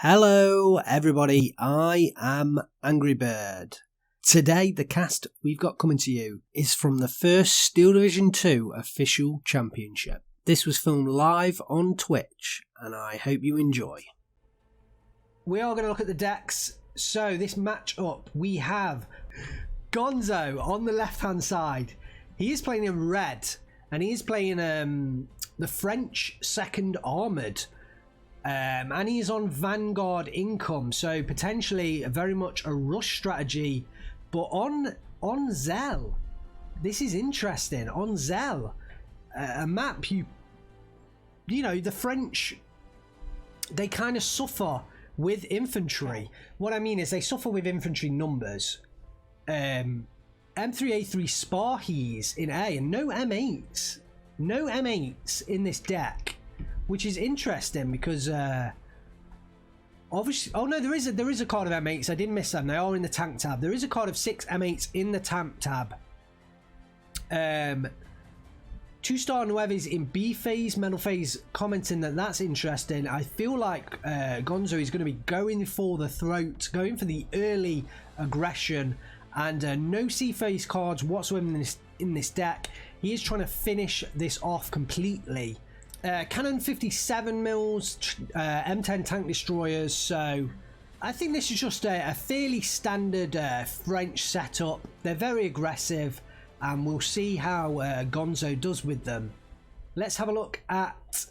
Hello everybody, I am Angry Bird. Today the cast we've got coming to you is from the first Steel Division 2 official championship. This was filmed live on Twitch and I hope you enjoy. We are going to look at the decks. So this match up we have Gonzo on the left hand side. He is playing in red and he is playing the French 2nd Armoured. And he's on Vanguard income, so potentially very much a rush strategy. But on Zell, this is interesting. On Zell, a map you know the French, they kind of suffer with infantry. What I mean is they suffer with infantry numbers. M3A3 Sparhees in A and no M8s, in this deck. Which is interesting because obviously, oh no, there is a card of M8s. I didn't miss them. They are in the tank tab. There is a card of 6 M8s in the tank tab. 2-star Nueves in B phase. Metal phase commenting that that's interesting. I feel like Gonzo is going to be going for the throat, going for the early aggression, and no C phase cards whatsoever in this deck. He is trying to finish this off completely. Cannon 57 mils, M10 tank destroyers, so I think this is just a fairly standard French setup. They're very aggressive and we'll see how Gonzo does with them. Let's have a look at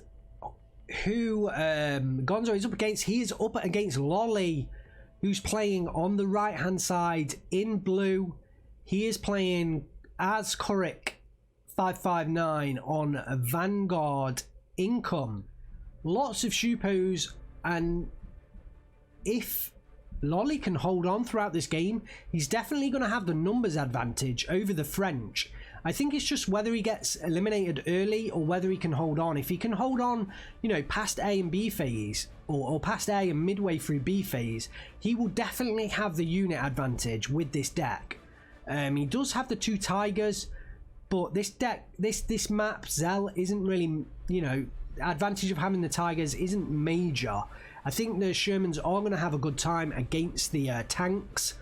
who Gonzo is up against. He is up against Loli, who's playing on the right hand side in blue. He is playing as Kurik 559 on Vanguard income. Lots of Shupos, and if Loli can hold on throughout this game, he's definitely going to have the numbers advantage over the French. I think it's just whether he gets eliminated early or whether he can hold on. If he can hold on, you know, past A and B phase, or past A and midway through B phase, he will definitely have the unit advantage with this deck. He does have the 2 Tigers, but this deck, this map, Zell, isn't really, you know, advantage of having the Tigers isn't major. I think the Shermans are going to have a good time against the tanks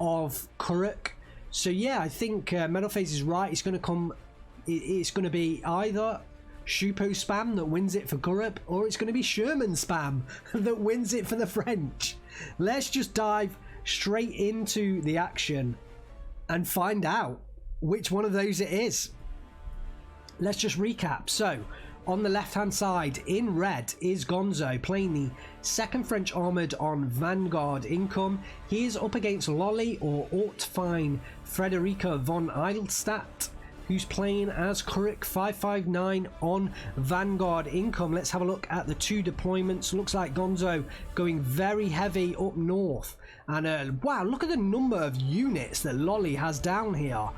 of Kurik. So yeah, I think Metal Phase is right. It's going to be either Shupo spam that wins it for Kurik, or it's going to be Sherman spam that wins it for the French. Let's just dive straight into the action and find out which one of those it is. Let's just recap. So on the left hand side in red is Gonzo playing the 2nd French Armoured on Vanguard income. He is up against Loli or Ortfine Frederica von Eidelstadt, who's playing as Kurik 559 on Vanguard income. Let's have a look at the 2 deployments. Looks like Gonzo going very heavy up north, and wow, look at the number of units that Loli has down here.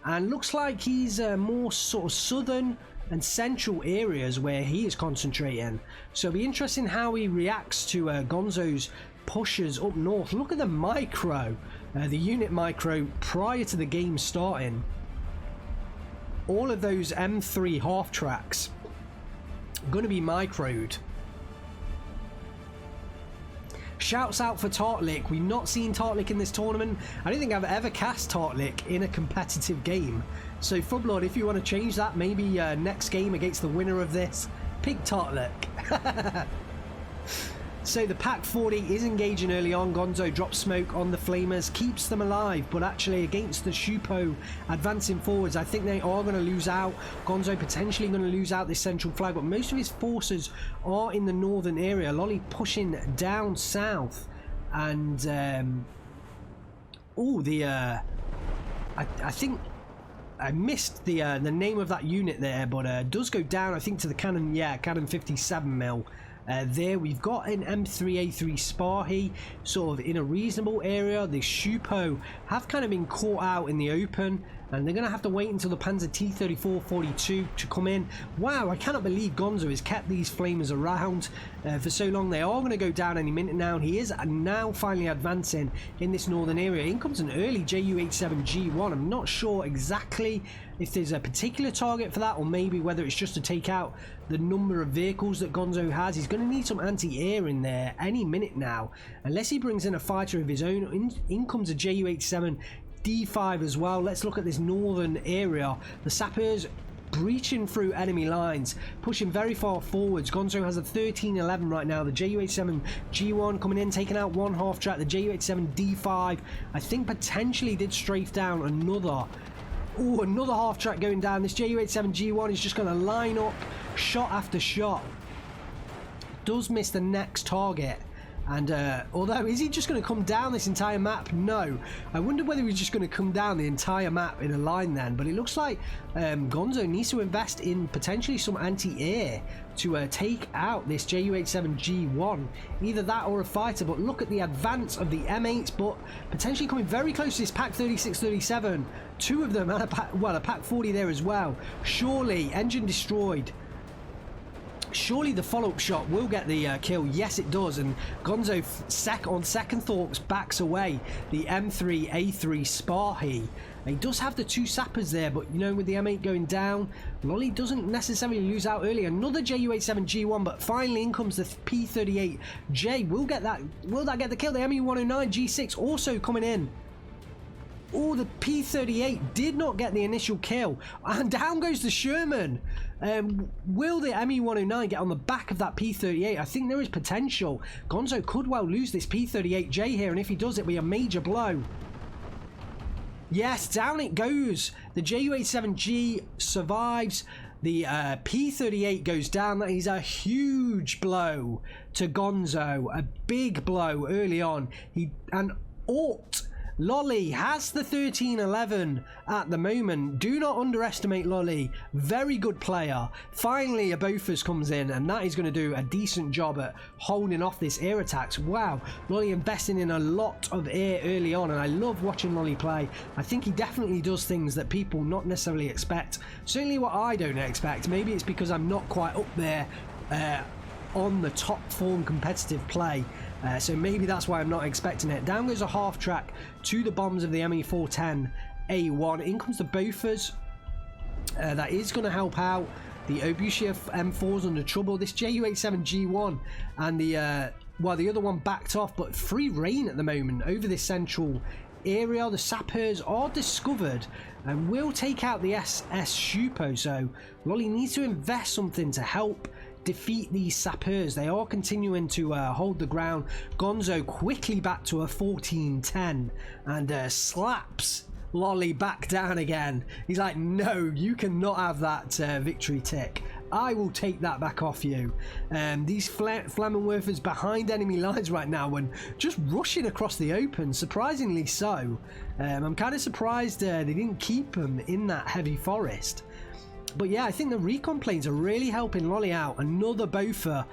And looks like he's more sort of southern and central areas where he is concentrating. So it'll be interesting how he reacts to Gonzo's pushes up north. Look at the micro, the unit micro prior to the game starting. All of those M3 half tracks are going to be microed. Shouts out for Tartlik. We've not seen Tartlik in this tournament. I don't think I've ever cast Tartlik in a competitive game. So Fublord, if you want to change that, maybe next game against the winner of this, pick Tartlik. So the Pack 40 is engaging early on. Gonzo drops smoke on the Flamers, keeps them alive, but actually against the Shupo advancing forwards, I think they are going to lose out. Gonzo potentially going to lose out this central flag, but most of his forces are in the northern area. Loli pushing down south, and I think I missed the name of that unit there, but does go down, I think, to the cannon. Yeah, cannon 57 mil. There we've got an M3A3 Sparhy sort of in a reasonable area. The Shupo have kind of been caught out in the open. and they're going to have to wait until the Panzer T-34-42 to come in. Wow, I cannot believe Gonzo has kept these flamers around for so long. They are going to go down any minute now, and he is now finally advancing in this northern area. In comes an early Ju-87G1. I'm not sure exactly if there's a particular target for that, or maybe whether it's just to take out the number of vehicles that Gonzo has. He's going to need some anti-air in there any minute now, unless he brings in a fighter of his own. In comes a Ju-87D5 as well. Let's look at this northern area. The sappers breaching through enemy lines, pushing very far forwards. Gonzo has a 1311 right now. The Ju-87G1 coming in, taking out one half track. The Ju-87D5 I think potentially did strafe down another. Oh, another half track going down. This Ju-87G1 is just going to line up shot after shot. Does miss the next target. And although, is he just going to come down this entire map? No. I wonder whether he's just going to come down the entire map in a line then. But it looks like Gonzo needs to invest in potentially some anti-air to take out this Ju-87G1. Either that or a fighter. But look at the advance of the M8s, but potentially coming very close to this Pak 36-37. Two of them, and a Pak 40 there as well. Surely, engine destroyed. Surely the follow-up shot will get the kill. Yes, it does. And Gonzo, on second thoughts, backs away the M3A3 Sparhy. He does have the two sappers there, but you know, with the M8 going down, Loli doesn't necessarily lose out early. Another Ju-87G1, but finally in comes the P38J. Will that get the kill? The ME109 G6 also coming in. Oh, the P38 did not get the initial kill. And down goes the Sherman. Will the ME109 get on the back of that P38? I think there is potential. Gonzo could well lose this P38J here, and if he does, it'll be a major blow. Yes, down it goes. The Ju-87G survives. The P38 goes down. That is a huge blow to Gonzo. A big blow early on. Loli has the 1311 at the moment. Do not underestimate Loli. Very good player. Finally, a Bofors comes in, and that is going to do a decent job at holding off this air attacks. Wow, Loli investing in a lot of air early on, and I love watching Loli play. I think he definitely does things that people not necessarily expect. Certainly what I don't expect. Maybe it's because I'm not quite up there on the top form competitive play. So maybe that's why I'm not expecting it. Down goes a half track to the bombs of the ME410A1. In comes the Bofors. That is going to help out. The Obushia M4's under trouble. This Ju-87G1 and the other one backed off, but free reign at the moment over this central area. The sappers are discovered and will take out the SS Shupo. So Loli needs to invest something to help defeat these sappers. They are continuing to hold the ground. Gonzo quickly back to a 1410 and slaps Loli back down again. He's like, no, you cannot have that victory tick. I will take that back off you. These Flammenwerfers behind enemy lines right now and just rushing across the open, surprisingly so. I'm kind of surprised they didn't keep them in that heavy forest. But yeah, I think the recon planes are really helping Loli out. Another Bofors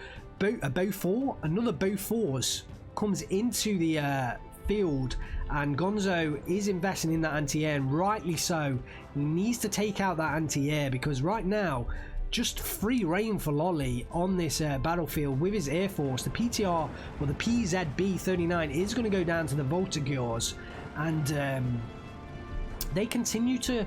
comes into the field, and Gonzo is investing in that anti-air, and rightly so. He needs to take out that anti-air, because right now, just free reign for Loli on this battlefield with his air force. The PTR, or the PZB-39, is going to go down to the Voltigeurs, and they continue to...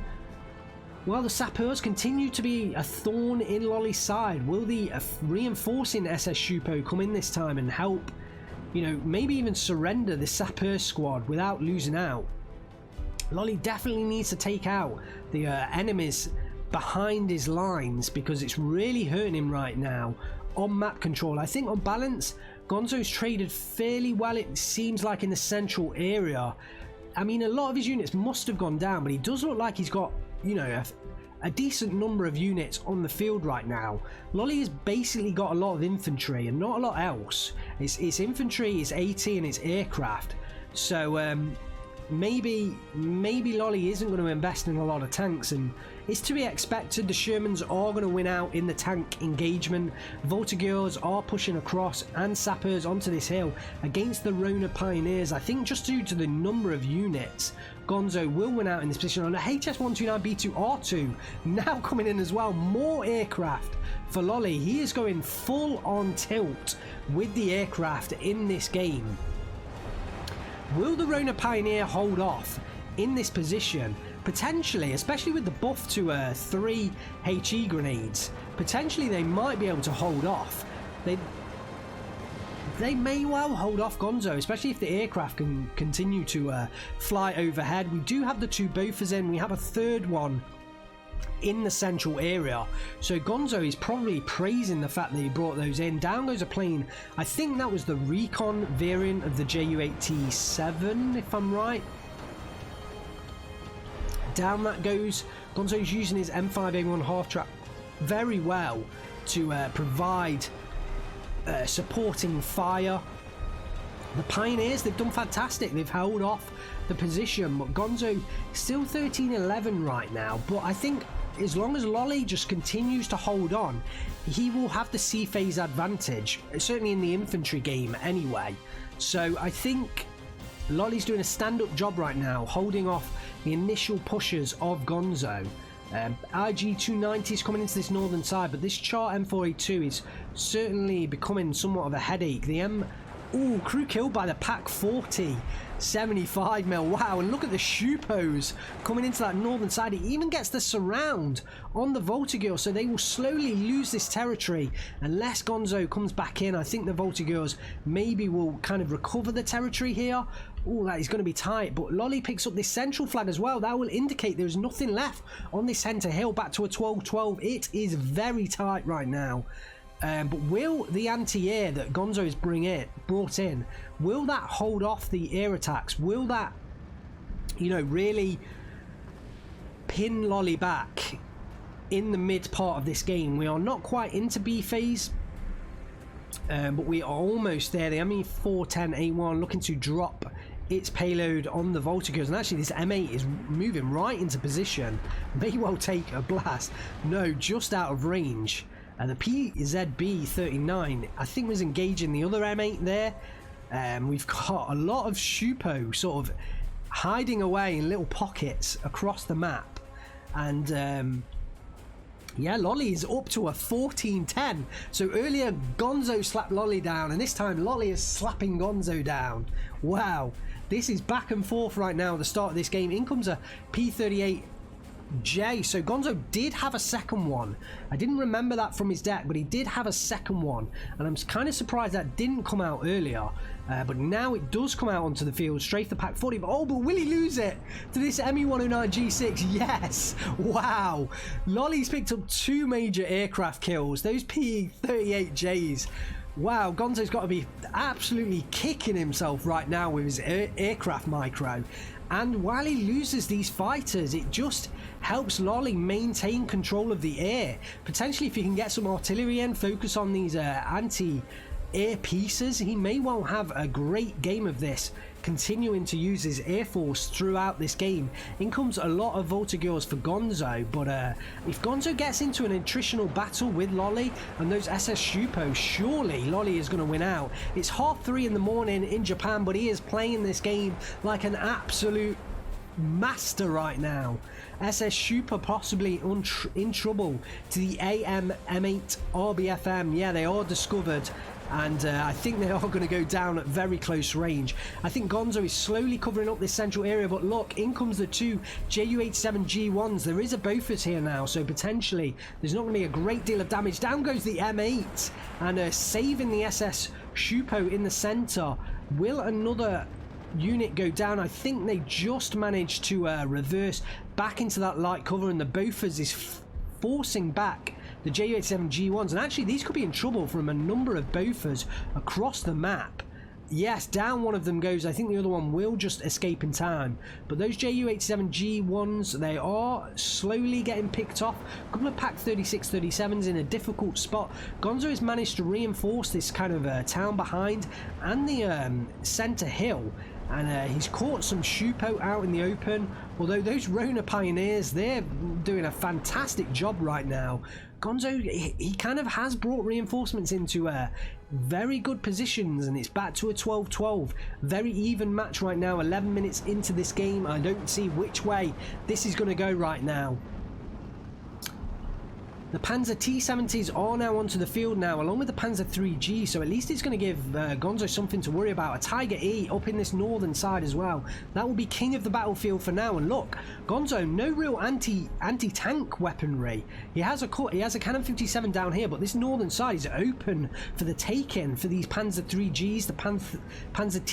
Well, the sappers continue to be a thorn in Loli's side. Will the reinforcing SS Shupo come in this time and help, you know, maybe even surrender the sapper squad without losing out? Loli definitely needs to take out the enemies behind his lines, because it's really hurting him right now on map control. I think on balance, Gonzo's traded fairly well, it seems like, in the central area. I mean, a lot of his units must have gone down, but he does look like he's got, you know, a decent number of units on the field right now. Loli has basically got a lot of infantry and not a lot else. It's infantry, it's AT, and it's aircraft. So maybe Loli isn't going to invest in a lot of tanks, and it's to be expected. The Shermans are going to win out in the tank engagement. Voltigeurs are pushing across, and sappers onto this hill against the Rona Pioneers. I think just due to the number of units, Gonzo will win out in this position. On the HS-129B2R2 now coming in as well. More aircraft for Loli. He is going full on tilt with the aircraft in this game. Will the Rona Pioneer hold off in this position? Potentially, especially with the buff to 3 HE grenades. Potentially they might be able to hold off. They may well hold off Gonzo, especially if the aircraft can continue to fly overhead. We do have the 2 Bofors in. We have a third one in the central area, so Gonzo is probably praising the fact that he brought those in. Down goes a plane. I think that was the recon variant of the Ju-87, if I'm right. Down that goes. Gonzo's using his M5A1 half-track very well to provide supporting fire. The Pioneers, they've done fantastic. They've held off the position, but Gonzo still 13-11 right now. But I think as long as Loli just continues to hold on, he will have the C phase advantage, certainly in the infantry game anyway. So I think Loli's doing a stand-up job right now, holding off the initial pushes of Gonzo. IG-290 is coming into this northern side, but this chart M4A2 is certainly becoming somewhat of a headache. The crew killed by the Pack 40 75 mil. Wow, and look at the Shupos coming into that northern side. He even gets the surround on the Voltigeurs, so they will slowly lose this territory unless Gonzo comes back in. I think the Voltigeurs maybe will kind of recover the territory here. Oh, that is going to be tight, but Loli picks up this central flag as well. That will indicate there's nothing left on this center hill. Back to a 12-12. It is very tight right now. But will the anti-air that Gonzo has brought in, will that hold off the air attacks? Will that, you know, really pin Loli back in the mid part of this game? We are not quite into B phase, but we are almost there. The ME410A1 looking to drop its payload on the Voltigeurs, and actually this M8 is moving right into position. May well take a blast. No, just out of range. And the PZB-39, I think, was engaging the other M8 there. We've got a lot of Shupo sort of hiding away in little pockets across the map. And yeah, Loli is up to a 14-10. So earlier Gonzo slapped Loli down, and this time Loli is slapping Gonzo down. Wow, this is back and forth right now at the start of this game. In comes a P38J. So Gonzo did have a second one. I didn't remember that from his deck, but he did have a second one, and I'm kind of surprised that didn't come out earlier. But now it does come out onto the field, straight to Pack 40. Oh, but will he lose it to this ME109G6? Yes! Wow! Loli's picked up 2 major aircraft kills. Those P38Js. Wow, Gonzo's got to be absolutely kicking himself right now with his aircraft micro. And while he loses these fighters, it just helps Loli maintain control of the air. Potentially, if he can get some artillery in, focus on these anti-air pieces, he may well have a great game of this, continuing to use his air force throughout this game. In comes a lot of Voltigeurs for Gonzo, but if Gonzo gets into an attritional battle with Loli and those SS Shupo, surely Loli is going to win out. It's 3:30 in the morning in Japan, but he is playing this game like an absolute master right now. SS Shupo possibly in trouble to the AM-M8 RBFM. Yeah, they are discovered, and I think they are going to go down at very close range. I think Gonzo is slowly covering up this central area, but look, in comes the 2 Ju-87G1s. There is a Bofors here now, so potentially there's not going to be a great deal of damage. Down goes the M8, and saving the SS Shupo in the center. Will another unit go down? I think they just managed to reverse back into that light cover, and the Bofors is forcing back the Ju-87G1s, and actually these could be in trouble from a number of Bofors across the map. Yes, down one of them goes. I think the other one will just escape in time, but those Ju-87G1s, they are slowly getting picked off. A couple of Pack 36-37s in a difficult spot. Gonzo has managed to reinforce this kind of town behind and the center hill, and he's caught some Shupo out in the open, although those Rona Pioneers, they're doing a fantastic job right now. Gonzo, he kind of has brought reinforcements into very good positions, and it's back to a 12-12. Very even match right now, 11 minutes into this game. I don't see which way this is going to go right now. The Panzer T-70s are now onto the field now, along with the Panzer 3G, so at least it's going to give Gonzo something to worry about. A Tiger E up in this northern side as well. That will be king of the battlefield for now. And look, Gonzo, no real anti-tank weaponry. He has a Cannon 57 down here, but this northern side is open for the taking for these Panzer 3Gs, the Panzer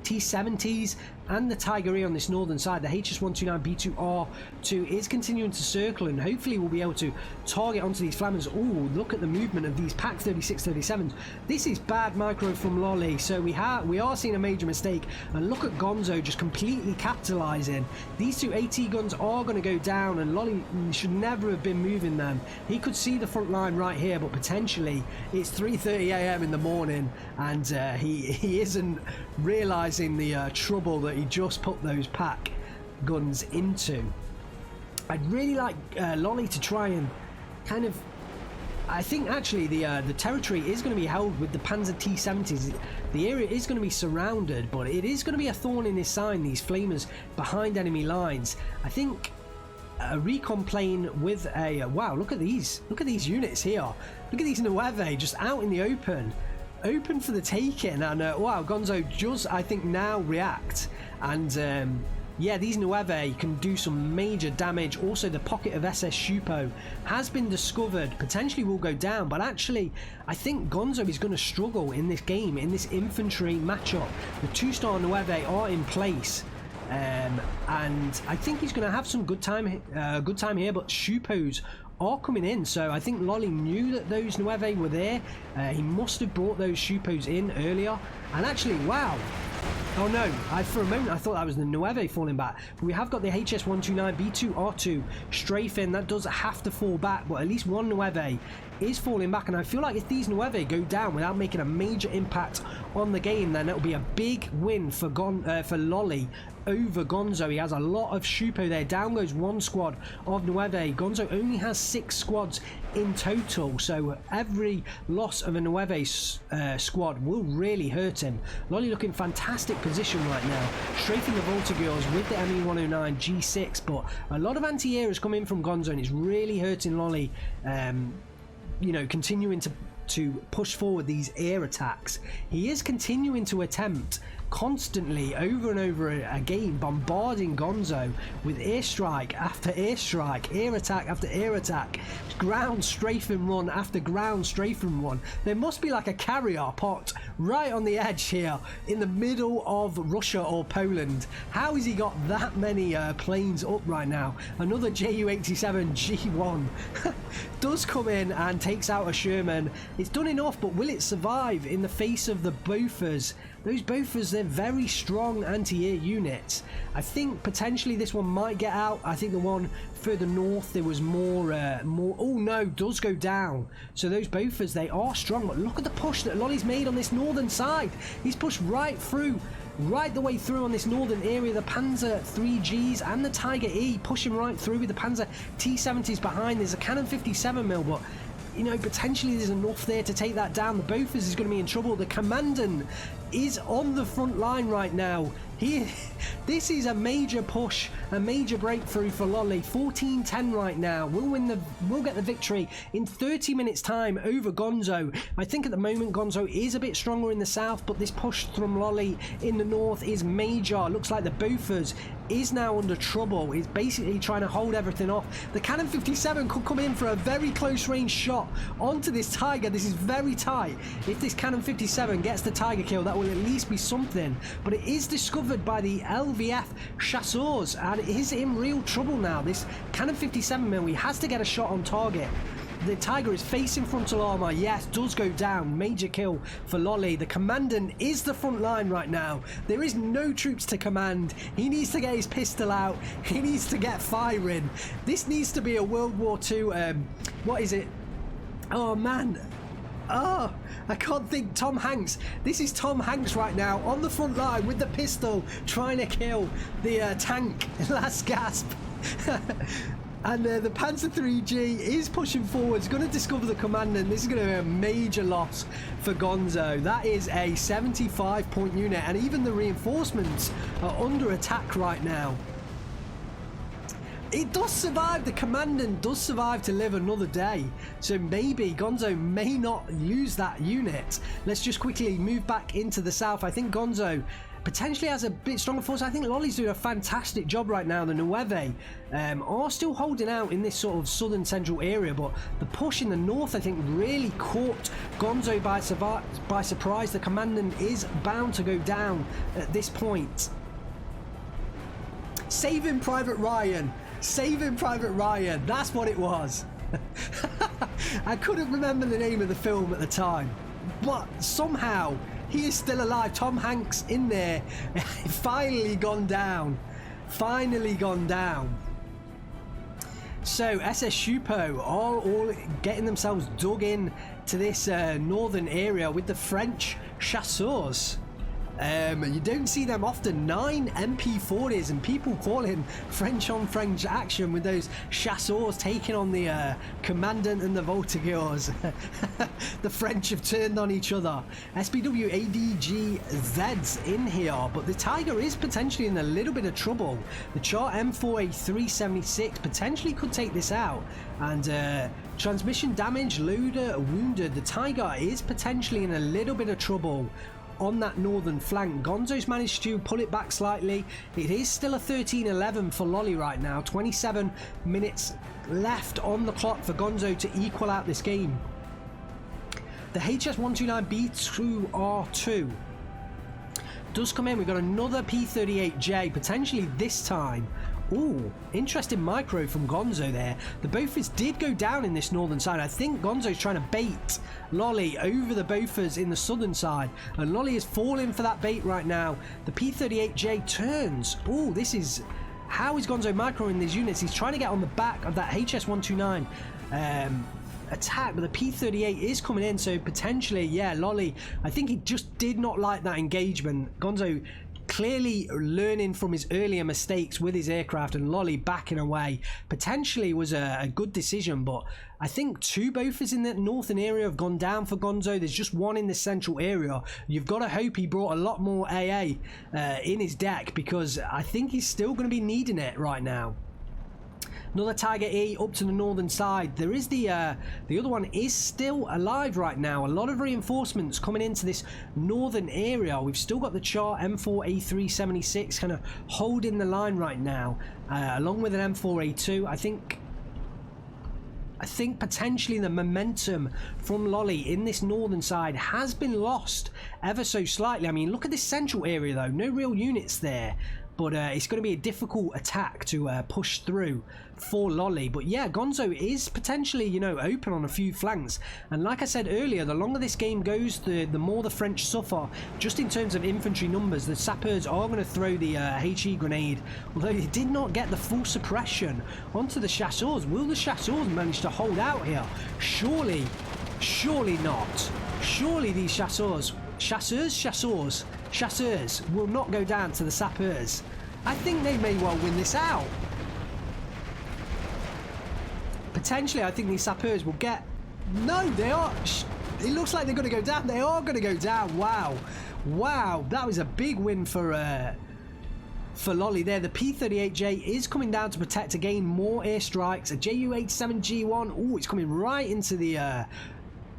T-70s, and the Tiger E on this northern side. The HS129B2R2 is continuing to circle, and hopefully we'll be able to target onto these flammers. Oh, look at the movement of these Pak 36-37s. This is bad micro from Loli, so we are seeing a major mistake, and look at Gonzo just completely capitalizing. These two AT guns are going to go down, and Loli should never have been moving them. He could see the front line right here, but potentially it's 3:30 AM in the morning, and he isn't realizing the trouble that he just put those Pak guns into. I'd really like Loli to try and kind of, I think actually the territory is going to be held with the Panzer T-70s. The area is going to be surrounded, but it is going to be a thorn in his side, these flamers behind enemy lines. I think a recon plane with a wow, look at these units here. Look at these Nueve just out in the open for the taking, and wow, Gonzo does, I think, now react, and yeah, these Nueve can do some major damage. Also, the pocket of SS Shupo has been discovered, potentially will go down, but actually I think Gonzo is going to struggle in this game, in this infantry matchup. The 2-star Nueve are in place, and I think he's going to have some good time here, but Shupos are coming in, so I think Loli knew that those Nueve were there. He must have brought those Shupos in earlier, and actually, wow, oh no, for a moment I thought that was the Nueve falling back, but we have got the HS129B2R2 strafing. That does have to fall back, but at least one Nueve is falling back, and I feel like if these Nueve go down without making a major impact on the game, then it'll be a big win for Loli over Gonzo. He has a lot of Shupo there. Down goes one squad of Nueve. Gonzo only has 6 squads in total, so every loss of a Nueve squad will really hurt him. Loli looking fantastic position right now, strafing the Voltigeurs with the ME109 G6, but a lot of anti-air has come in from Gonzo, and it's really hurting Loli, you know, continuing to push forward these air attacks. He is continuing to attempt constantly over and over again, bombarding Gonzo with airstrike after airstrike, air attack after air attack, ground strafing run after ground strafing run. There must be like a carrier pot right on the edge here in the middle of Russia or Poland. How has he got that many planes up right now? Another Ju-87 G1 does come in and takes out a Sherman. It's done enough, but will it survive in the face of the Bofors? Those Bofors, they're very strong anti-air units. I think potentially this one might get out. I think the one further north, there was more, oh no, does go down. So those Bofors, they are strong, but look at the push that Loli's made on this northern side. He's pushed right through, right the way through on this northern area. The Panzer 3Gs and the Tiger E pushing right through with the Panzer T-70s behind. There's a Cannon 57mm, but you know, potentially there's enough there to take that down. The Bofors is going to be in trouble. The Commandant is on the front line right now. This is a major push, a major breakthrough for Loli. 14-10 right now. We'll get the victory in 30 minutes time over Gonzo. I think at the moment Gonzo is a bit stronger in the south, but this push from Loli in the north is major. Looks like the Bofors is now under trouble. He's basically trying to hold everything off. The Cannon 57 could come in for a very close range shot onto this Tiger. This is very tight. If this Cannon 57 gets the Tiger kill, that will at least be something, but it is discovered by the LVF chasseurs, and it is in real trouble now. This Cannon 57mm, he has to get a shot on target. The Tiger is facing frontal armor. Yes, does go down. Major kill for Loli. The Commandant is the front line right now. There is no troops to command. He needs to get his pistol out. He needs to get firing. This needs to be a World War II, what is it? Oh man, Oh, I can't think. Tom Hanks. This is Tom Hanks right now on the front line with the pistol trying to kill the tank. Last gasp. And the Panzer 3G is pushing forwards, going to discover the commandant. This is going to be a major loss for Gonzo. That is a 75-point unit, and even the reinforcements are under attack right now. It does survive. The commandant does survive to live another day, so maybe Gonzo may not lose that unit. Let's just quickly move back into the south. I think Gonzo potentially has a bit stronger force. I think Loli's doing a fantastic job right now. The Nueve are still holding out in this sort of southern central area, but the push in the north, I think, really caught Gonzo by surprise. The commandant is bound to go down at this point. Saving Private Ryan. Saving Private Ryan. That's what it was. I couldn't remember the name of the film at the time, but somehow he is still alive. Tom Hanks in there. Finally gone down. Finally gone down. So SS Shupo are all getting themselves dug in to this northern area with the French chasseurs. You don't see them often. 9 MP40s, and people call him French on French action with those chasseurs taking on the commandant and the Voltigeurs. The French have turned on each other. SPW ADGZ's in here, but the Tiger is potentially in a little bit of trouble. The Chart M4A376 potentially could take this out, and transmission damage, loader wounded. The Tiger is potentially in a little bit of trouble on that northern flank. Gonzo's managed to pull it back slightly. It is still a 13-11 for Loli right now. 27 minutes left on the clock for Gonzo to equal out this game. The HS129B2R2 does come in. We've got another P38J, potentially this time. Ooh, interesting micro from Gonzo there. The Bofors did go down in this northern side. I think Gonzo's trying to bait Loli over the Bofors in the southern side, and Loli is falling for that bait right now. The P38J turns. Ooh, this is... How is Gonzo microing these units? He's trying to get on the back of that HS129 attack, but the P38 is coming in, so potentially, yeah, Loli, I think he just did not like that engagement. Gonzo clearly learning from his earlier mistakes with his aircraft, and Loli backing away potentially was a good decision. But I think 2 Bofors in the northern area have gone down for Gonzo. There's just 1 in the central area. You've got to hope he brought a lot more AA in his deck, because I think he's still going to be needing it right now. Another Tiger E up to the northern side. There is the other one is still alive right now. A lot of reinforcements coming into this northern area. We've still got the Chart M4A376 kind of holding the line right now, along with an M4A2. I think potentially the momentum from Loli in this northern side has been lost ever so slightly. I mean, look at this central area though. No real units there. But it's going to be a difficult attack to push through for Loli. But yeah, Gonzo is potentially, you know, open on a few flanks. And like I said earlier, the longer this game goes, the more the French suffer. Just in terms of infantry numbers, the sappers are going to throw the HE grenade. Although they did not get the full suppression onto the chasseurs. Will the chasseurs manage to hold out here? Surely not. Surely these chasseurs will not go down to the sappers. I think they may well win this out. Potentially, I think these sappers will get... No, they are... It looks like they're going to go down. They are going to go down. Wow. Wow, that was a big win for Loli there. The P38J is coming down to protect again. More airstrikes. A Ju-87G1. Oh, it's coming right into the...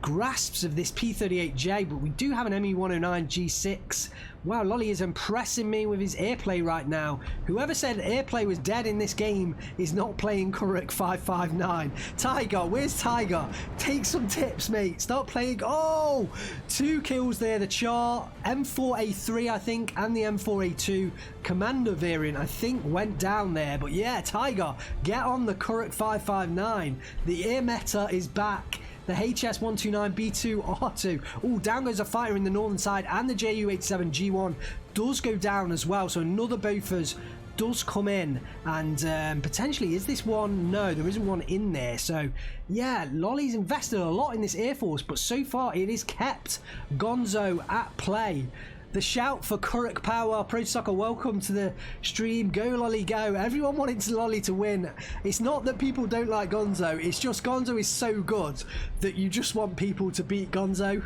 grasps of this P38J, but we do have an ME-109 G6. Wow, Loli is impressing me with his airplay right now. Whoever said airplay was dead in this game is not playing Kuruk 559. Tiger, where's Tiger? Take some tips, mate. Start playing. Oh, 2 kills there. The Chart M4A3, I think, and the M4A2 Commander variant, I think, went down there. But yeah, Tiger, get on the Kuruk 559. The air meta is back. The HS129B2R2. Oh, down goes a fighter in the northern side, and the Ju-87G1 does go down as well. So another Bofors does come in, and potentially, is this one? No, there isn't one in there. So yeah, Loli's invested a lot in this Air Force, but so far it is kept Gonzo at play. The shout for Kuruk Power, Pro Soccer, welcome to the stream. Go Loli, go. Everyone wanted Loli to win. It's not that people don't like Gonzo, it's just Gonzo is so good that you just want people to beat Gonzo.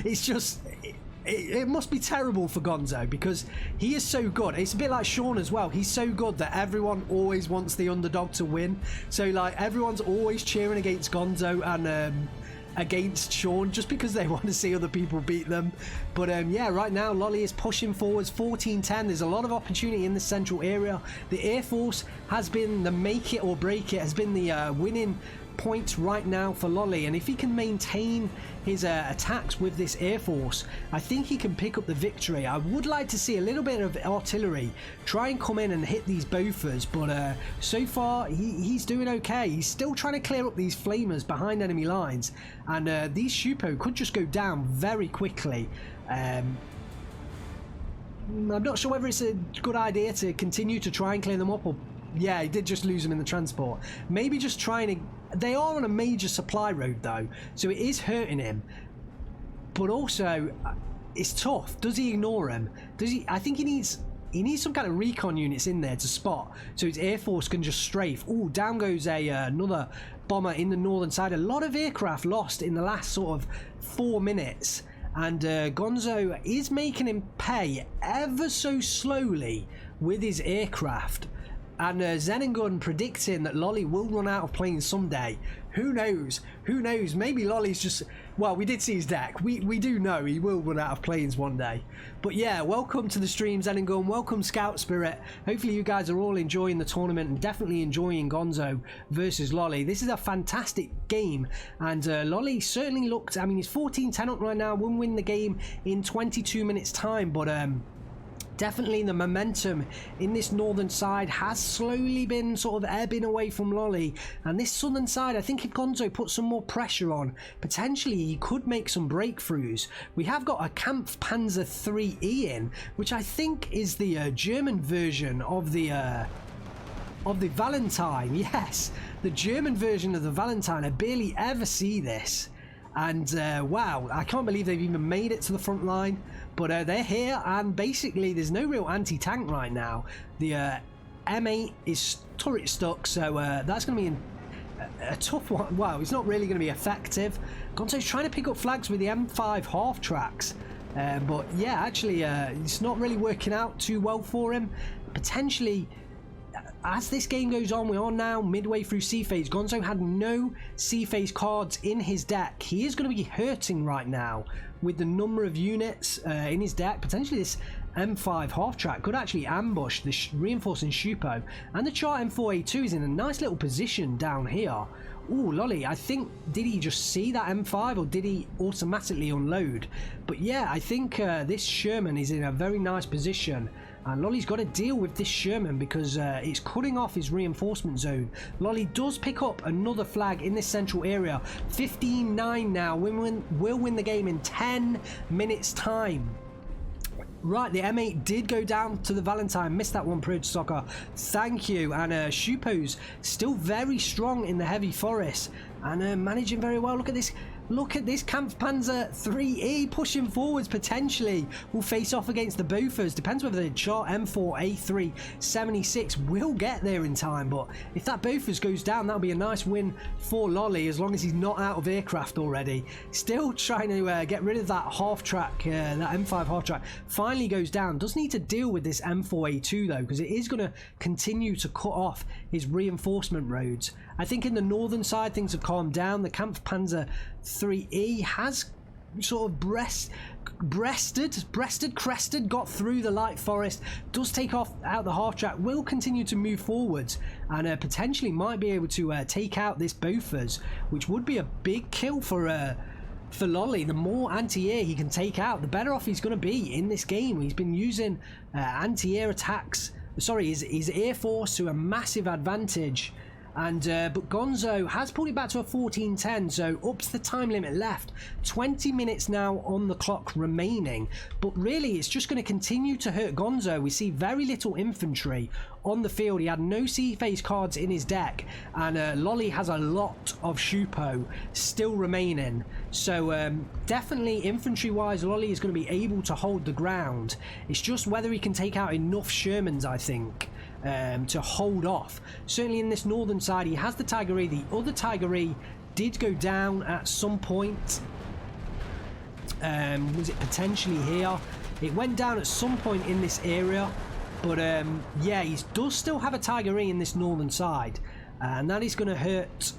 It's just... It must be terrible for Gonzo because he is so good. It's a bit like Sean as well. He's so good that everyone always wants the underdog to win. So like everyone's always cheering against Gonzo and against Sean just because they want to see other people beat them. But yeah, right now Loli is pushing forwards 14-10. There's a lot of opportunity in the central area. The Air Force has been the make it or break it, has been the winning points right now for Loli, and if he can maintain his attacks with this Air Force, I think he can pick up the victory. I would like to see a little bit of artillery try and come in and hit these Bofors, but so far he's doing okay. He's still trying to clear up these flamers behind enemy lines, and these Shupo could just go down very quickly. I'm not sure whether it's a good idea to continue to try and clear them up, or yeah, he did just lose them in the transport. Maybe just trying to... They are on a major supply road though, so it is hurting him. But also, it's tough. Does he ignore him? Does he? I think he needs some kind of recon units in there to spot, so his Air Force can just strafe. Oh, down goes another bomber in the northern side. A lot of aircraft lost in the last sort of 4 minutes. And Gonzo is making him pay ever so slowly with his aircraft. And Zenengun predicting that Loli will run out of planes someday. Who knows? Who knows? Maybe Loli's just... Well, we did see his deck. We do know he will run out of planes one day. But yeah, welcome to the stream, Zenengun. Welcome, Scout Spirit. Hopefully you guys are all enjoying the tournament and definitely enjoying Gonzo versus Loli. This is a fantastic game. And Loli certainly looked... I mean, he's 14-10 up right now. Will win the game in 22 minutes time. But... definitely the momentum in this northern side has slowly been sort of ebbing away from Loli, and this southern side, I think if Gonzo puts some more pressure on, potentially he could make some breakthroughs. We have got a Kampfpanzer 3E in, which I think is the German version of the Valentine. Yes, the German version of the Valentine. I barely ever see this. And wow, I can't believe they've even made it to the front line, but they're here, and basically there's no real anti-tank right now. The M8 is turret stuck, so that's going to be a tough one. Wow, it's not really going to be effective. Gonzo's trying to pick up flags with the M5 half tracks, but yeah, actually it's not really working out too well for him. Potentially, as this game goes on, we are now midway through C-Phase. Gonzo had no C-Phase cards in his deck. He is going to be hurting right now with the number of units in his deck. Potentially this M5 half-track could actually ambush the reinforcing Shupo. And the Chart M4A2 is in a nice little position down here. Ooh, Loli, I think, did he just see that M5 or did he automatically unload? But yeah, I think this Sherman is in a very nice position. And Loli's got to deal with this Sherman because it's cutting off his reinforcement zone. Loli does pick up another flag in this central area. 15-9 now. We'll win the game in 10 minutes time. Right, the M8 did go down to the Valentine. Missed that one, Pro Soccer. Thank you. And Shupo's still very strong in the heavy forest and managing very well. Look at this. Look at this Kampfpanzer 3E pushing forwards. Potentially will face off against the Bofors. Depends whether the Chart M4A3 76 will get there in time. But if that Bofors goes down, that'll be a nice win for Loli as long as he's not out of aircraft already. Still trying to get rid of that half track, that M5 half track. Finally goes down. Does need to deal with this M4A2 though, because it is going to continue to cut off his reinforcement roads. I think in the northern side things have calmed down. The Kampfpanzer 3E has sort of crested, got through the light forest, does take off out the half track, will continue to move forwards, and potentially might be able to take out this Bofors, which would be a big kill for Loli. The more anti-air he can take out, the better off he's going to be in this game. He's been using anti-air attacks, sorry, his Air Force to a massive advantage. And but Gonzo has pulled it back to a 14:10, so ups the time limit left. 20 minutes now on the clock remaining, but really it's just going to continue to hurt Gonzo. We see very little infantry on the field. He had no sea phase cards in his deck, and Loli has a lot of Shupo still remaining. So definitely infantry wise, Loli is going to be able to hold the ground. It's just whether he can take out enough Shermans, I think, to hold off. Certainly in this northern side he has the Tigerie. The other Tigerie did go down at some point. Was it potentially here? It went down at some point in this area, but yeah, he does still have a Tigerie in this northern side, and that is going to hurt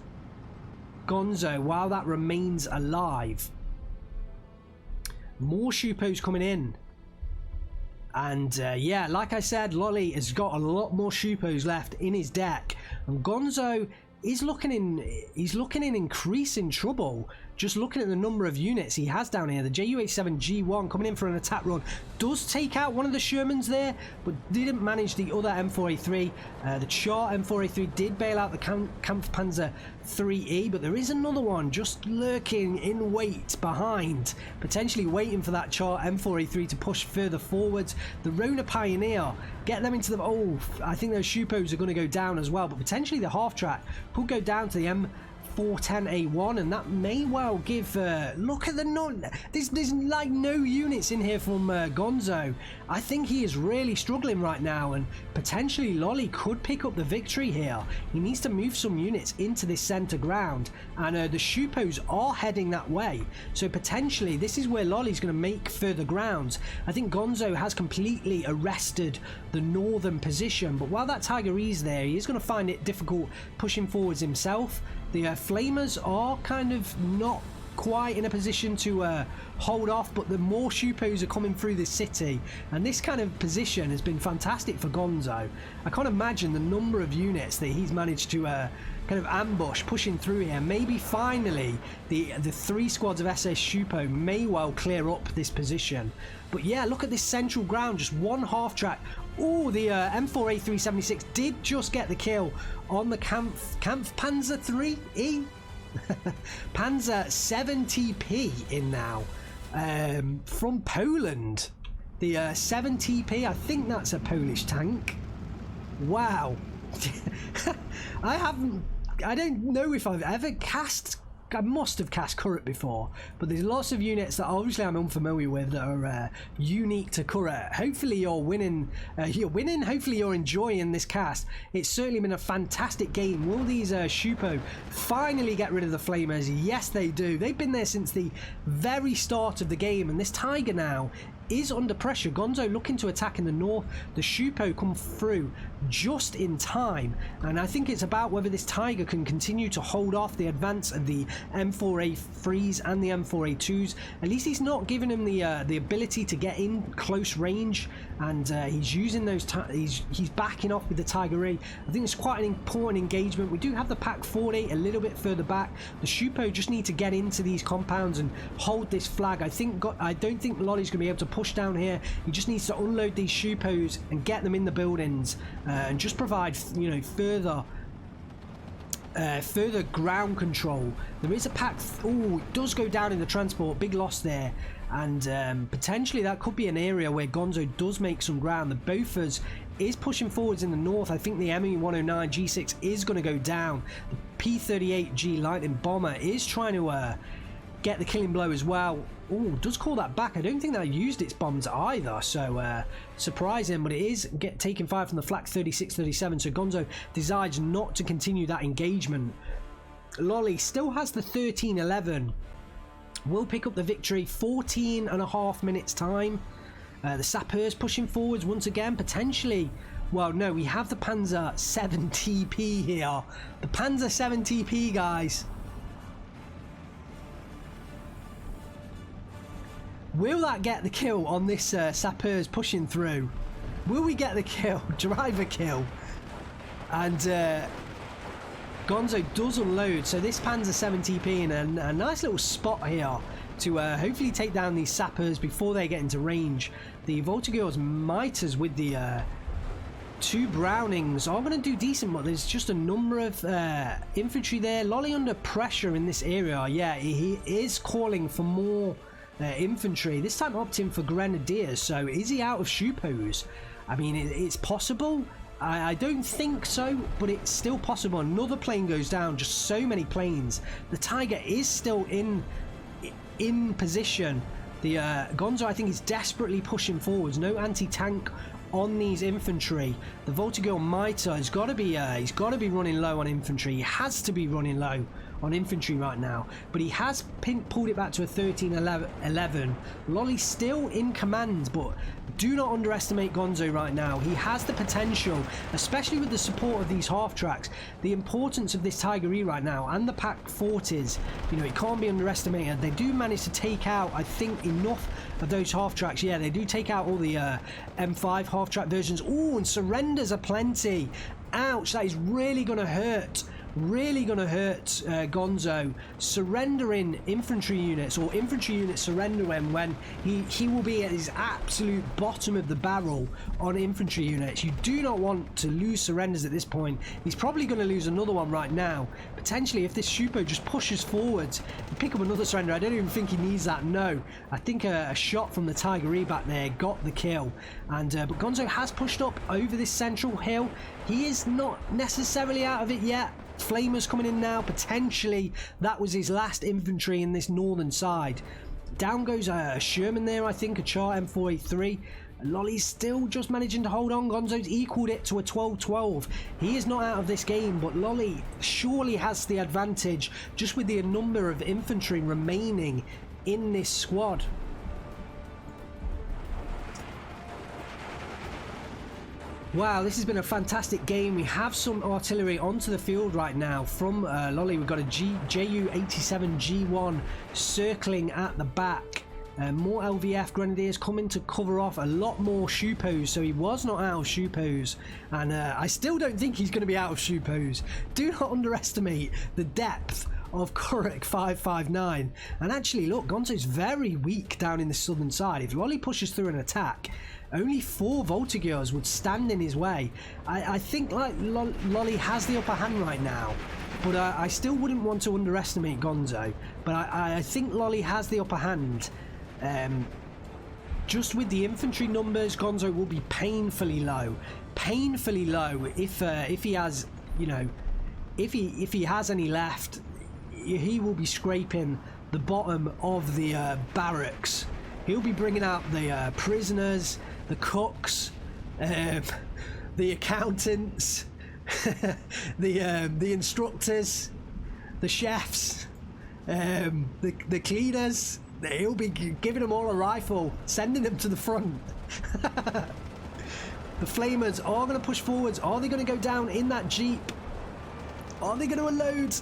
Gonzo while that remains alive. More Shupos coming in. And yeah, like I said, Loli has got a lot more Shupos left in his deck, and Gonzo is looking in increasing trouble. Just looking at the number of units he has down here. The JU-87G1 coming in for an attack run does take out one of the Shermans there, but didn't manage the other M4A3. The Char M4A3 did bail out the Kampfpanzer 3E, but there is another one just lurking in wait behind, potentially waiting for that Char M4A3 to push further forwards. The Rona Pioneer, get them into the... Oh, I think those Shupos are going to go down as well, but potentially the half track could go down to the M410A1, and that may well give look at the there's like no units in here from Gonzo. I think he is really struggling right now, and potentially Loli could pick up the victory here. He needs to move some units into this center ground, and the Shupos are heading that way, so potentially this is where Loli's going to make further grounds. I think Gonzo has completely arrested the northern position, but while that Tigerie's there, he is going to find it difficult pushing forwards himself. The Flamers are kind of not quite in a position to hold off, but the more Shupos are coming through the city, and this kind of position has been fantastic for Gonzo. I can't imagine the number of units that he's managed to kind of ambush pushing through here. Maybe finally the 3 squads of SS Shupo may well clear up this position. But yeah, look at this central ground, just one half track. Oh, the M4A376 did just get the kill on the Kampfpanzer 3E. Panzer 70P in now, from Poland. The 7TP, I think that's a Polish tank. Wow. I don't know if I've ever cast... I must have cast Kurret before, but there's lots of units that obviously I'm unfamiliar with that are unique to Kurret. Hopefully you're winning. Hopefully you're enjoying this cast. It's certainly been a fantastic game. Will these Shupo finally get rid of the Flamers? Yes, they do. They've been there since the very start of the game, and this Tiger now is under pressure. Gonzo looking to attack in the north. The Shupo come through just in time, and I think it's about whether this Tiger can continue to hold off the advance of the M4A3s and the M4A2s. At least he's not giving him the ability to get in close range, and he's using those. He's backing off with the Tigerie. I think it's quite an important engagement. We do have the Pack 40 a little bit further back. The Shupo just need to get into these compounds and hold this flag. I don't think Loli's going to be able to push down here. He just needs to unload these Shupos and get them in the buildings, and just provide, you know, further ground control. There is a pack. Oh, it does go down in the transport. Big loss there, and potentially that could be an area where Gonzo does make some ground. The Bofors is pushing forwards in the north. I think the ME-109 G6 is going to go down. The P-38G Lightning Bomber is trying to get the killing blow as well. Oh, does call that back. I don't think that used its bombs either, so surprising, but it is taking fire from the Flak 36-37, so Gonzo decides not to continue that engagement. Loli still has the 13-11, will pick up the victory. 14.5 minutes time. The Sappers pushing forwards once again, potentially. Well, no, we have the Panzer 7TP here. The Panzer 7TP, guys. Will that get the kill on this Sappers pushing through? Will we get the kill? Driver kill. And Gonzo does unload. So this Panzer 7TP in a nice little spot here to hopefully take down these Sappers before they get into range. The Voltigeurs Miters with the 2 Brownings are going to do decent, but there's just a number of infantry there. Loli under pressure in this area. Yeah, he is calling for more infantry, this time opting for Grenadiers. So is he out of Shupos? I mean, it's possible. I don't think so, but it's still possible. Another plane goes down, just so many planes. The Tiger is still in position. The Gonzo, I think, is desperately pushing forwards. No anti-tank on these infantry. The Voltigeur Mitre has got to be he's got to be running low on infantry. He has to be running low on infantry right now, but he has pulled it back to a 13-11. Loli's still in command, but do not underestimate Gonzo right now. He has the potential, especially with the support of these half tracks. The importance of this Tiger E right now and the Pack 40s, you know, it can't be underestimated. They do manage to take out, I think, enough of those half tracks. Yeah, they do take out all the M5 half track versions. Oh, and surrenders are plenty. Ouch, that is really going to hurt. Really going to hurt Gonzo. Surrendering infantry units, or infantry units surrendering when he will be at his absolute bottom of the barrel on infantry units. You do not want to lose surrenders at this point. He's probably going to lose another one right now. Potentially, if this Shupo just pushes forwards and pick up another surrender. I don't even think he needs that. No, I think a shot from the Tiger E back there got the kill. And but Gonzo has pushed up over this central hill. He is not necessarily out of it yet. Flamers coming in now. Potentially that was his last infantry in this northern side. Down goes a Sherman there, I think, a Char M483. Loli's still just managing to hold on. Gonzo's equaled it to a 12-12. He is not out of this game, but Loli surely has the advantage just with the number of infantry remaining in this squad. Wow, this has been a fantastic game. We have some artillery onto the field right now from Loli. We've got a Ju-87 G1 circling at the back. More LVF Grenadiers coming to cover off a lot more Shupos, so he was not out of Shupos. And I still don't think he's going to be out of Shupos. Do not underestimate the depth of Kurek 559. And actually, look, Gonzo's very weak down in the southern side. If Loli pushes through an attack, only 4 Voltigeurs would stand in his way. I think like Loli has the upper hand right now, but I still wouldn't want to underestimate Gonzo. But I think Loli has the upper hand. Just with the infantry numbers, Gonzo will be painfully low if he has, you know, if he has any left. He will be scraping the bottom of the barracks. He'll be bringing out the prisoners, the cooks, the accountants, the instructors, the chefs, the cleaners. He'll be giving them all a rifle, sending them to the front. The Flamers are going to push forwards. Are they going to go down in that Jeep? Are they going to unload?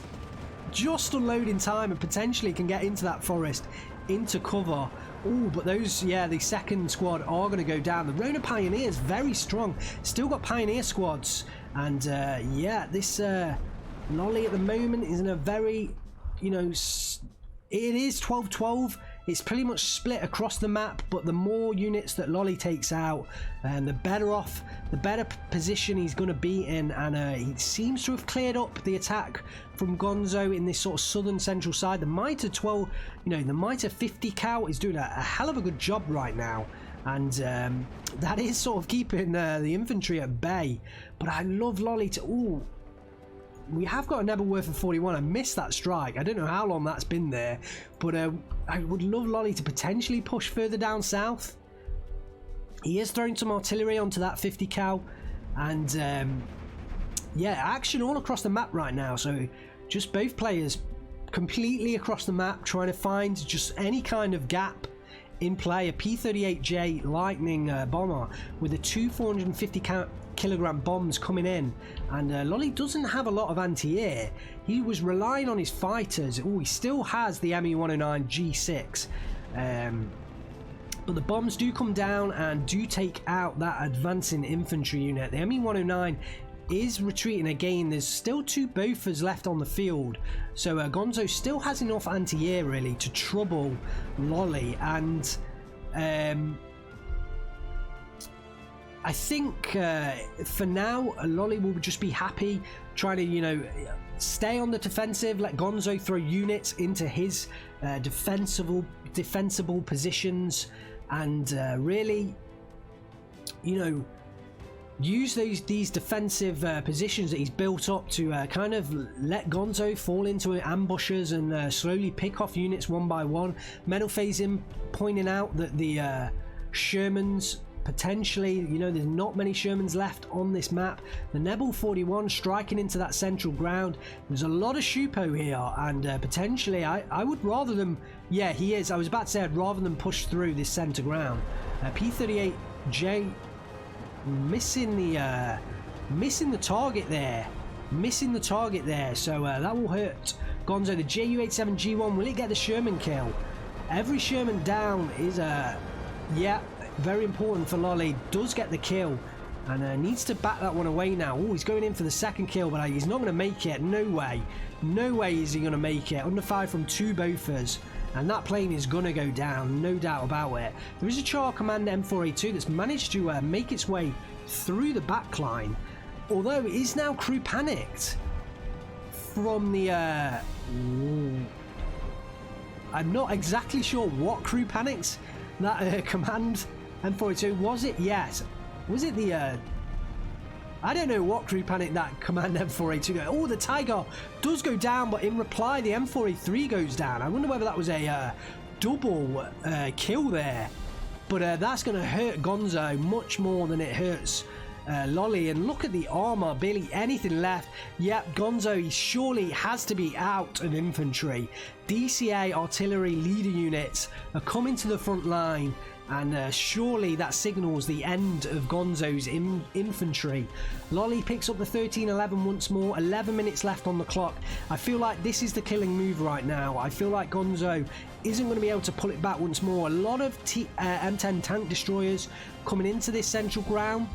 Just unload in time and potentially can get into that forest, into cover. Oh, but those, yeah, the second squad are going to go down. The Rona Pioneers, very strong. Still got Pioneer squads. And, yeah, this Loli at the moment is in a very, you know, it is 12-12. It's pretty much split across the map, but the more units that Loli takes out, the better off, the better position he's going to be in. And he seems to have cleared up the attack from Gonzo in this sort of southern central side. The Mitre 12, you know, the Mitre 50 cal is doing a hell of a good job right now. And that is sort of keeping the infantry at bay. But I love Loli to... Ooh, we have got a Nebelwerf of 41. I missed that strike. I don't know how long that's been there, but I would love Loli to potentially push further down south. He is throwing some artillery onto that 50 cal, and yeah, action all across the map right now. So just both players completely across the map trying to find just any kind of gap in play. A P-38J Lightning bomber with a 450 kilogram bombs coming in, and Loli doesn't have a lot of anti-air. He was relying on his fighters. Oh, he still has the ME-109 G6, but the bombs do come down and do take out that advancing infantry unit. The ME-109 is retreating again. There's still 2 Bofors left on the field, so Gonzo still has enough anti-air really to trouble Loli. And I think for now, Loli will just be happy trying to, you know, stay on the defensive, let Gonzo throw units into his defensible positions, and really, you know, use these defensive positions that he's built up to kind of let Gonzo fall into ambushes and slowly pick off units one by one. Metal Phasing pointing out that the Shermans potentially, you know, there's not many Shermans left on this map. The Nebel 41 striking into that central ground. There's a lot of Shupo here, and potentially I would rather them, yeah, he is. I was about to say I'd rather them push through this center ground. P38J missing the target there. So that will hurt Gonzo. The Ju-87G1, will it get the Sherman kill? Every Sherman down is yeah, very important for Loli. Does get the kill and needs to back that one away now. Oh, he's going in for the second kill, but he's not going to make it. No way is he going to make it. Under fire from 2 Bofors, and that plane is going to go down, no doubt about it. There is a Char Command M4A2 that's managed to make its way through the back line, although it is now crew panicked from the I'm not exactly sure what crew panics that Command M4A2. Was it? Yes. Was it the I don't know what crew panic that Command M4A2. Oh, the Tiger does go down, but in reply the M4A3 goes down. I wonder whether that was a double kill there. But that's going to hurt Gonzo much more than it hurts Loli. And look at the armor, barely anything left. Yep, Gonzo, he surely has to be out of infantry. DCA artillery leader units are coming to the front line, and surely that signals the end of Gonzo's infantry. Loli picks up the 1311 once more. 11 minutes left on the clock. I feel like this is the killing move right now. I feel like Gonzo isn't going to be able to pull it back once more. A lot of M10 tank destroyers coming into this central ground.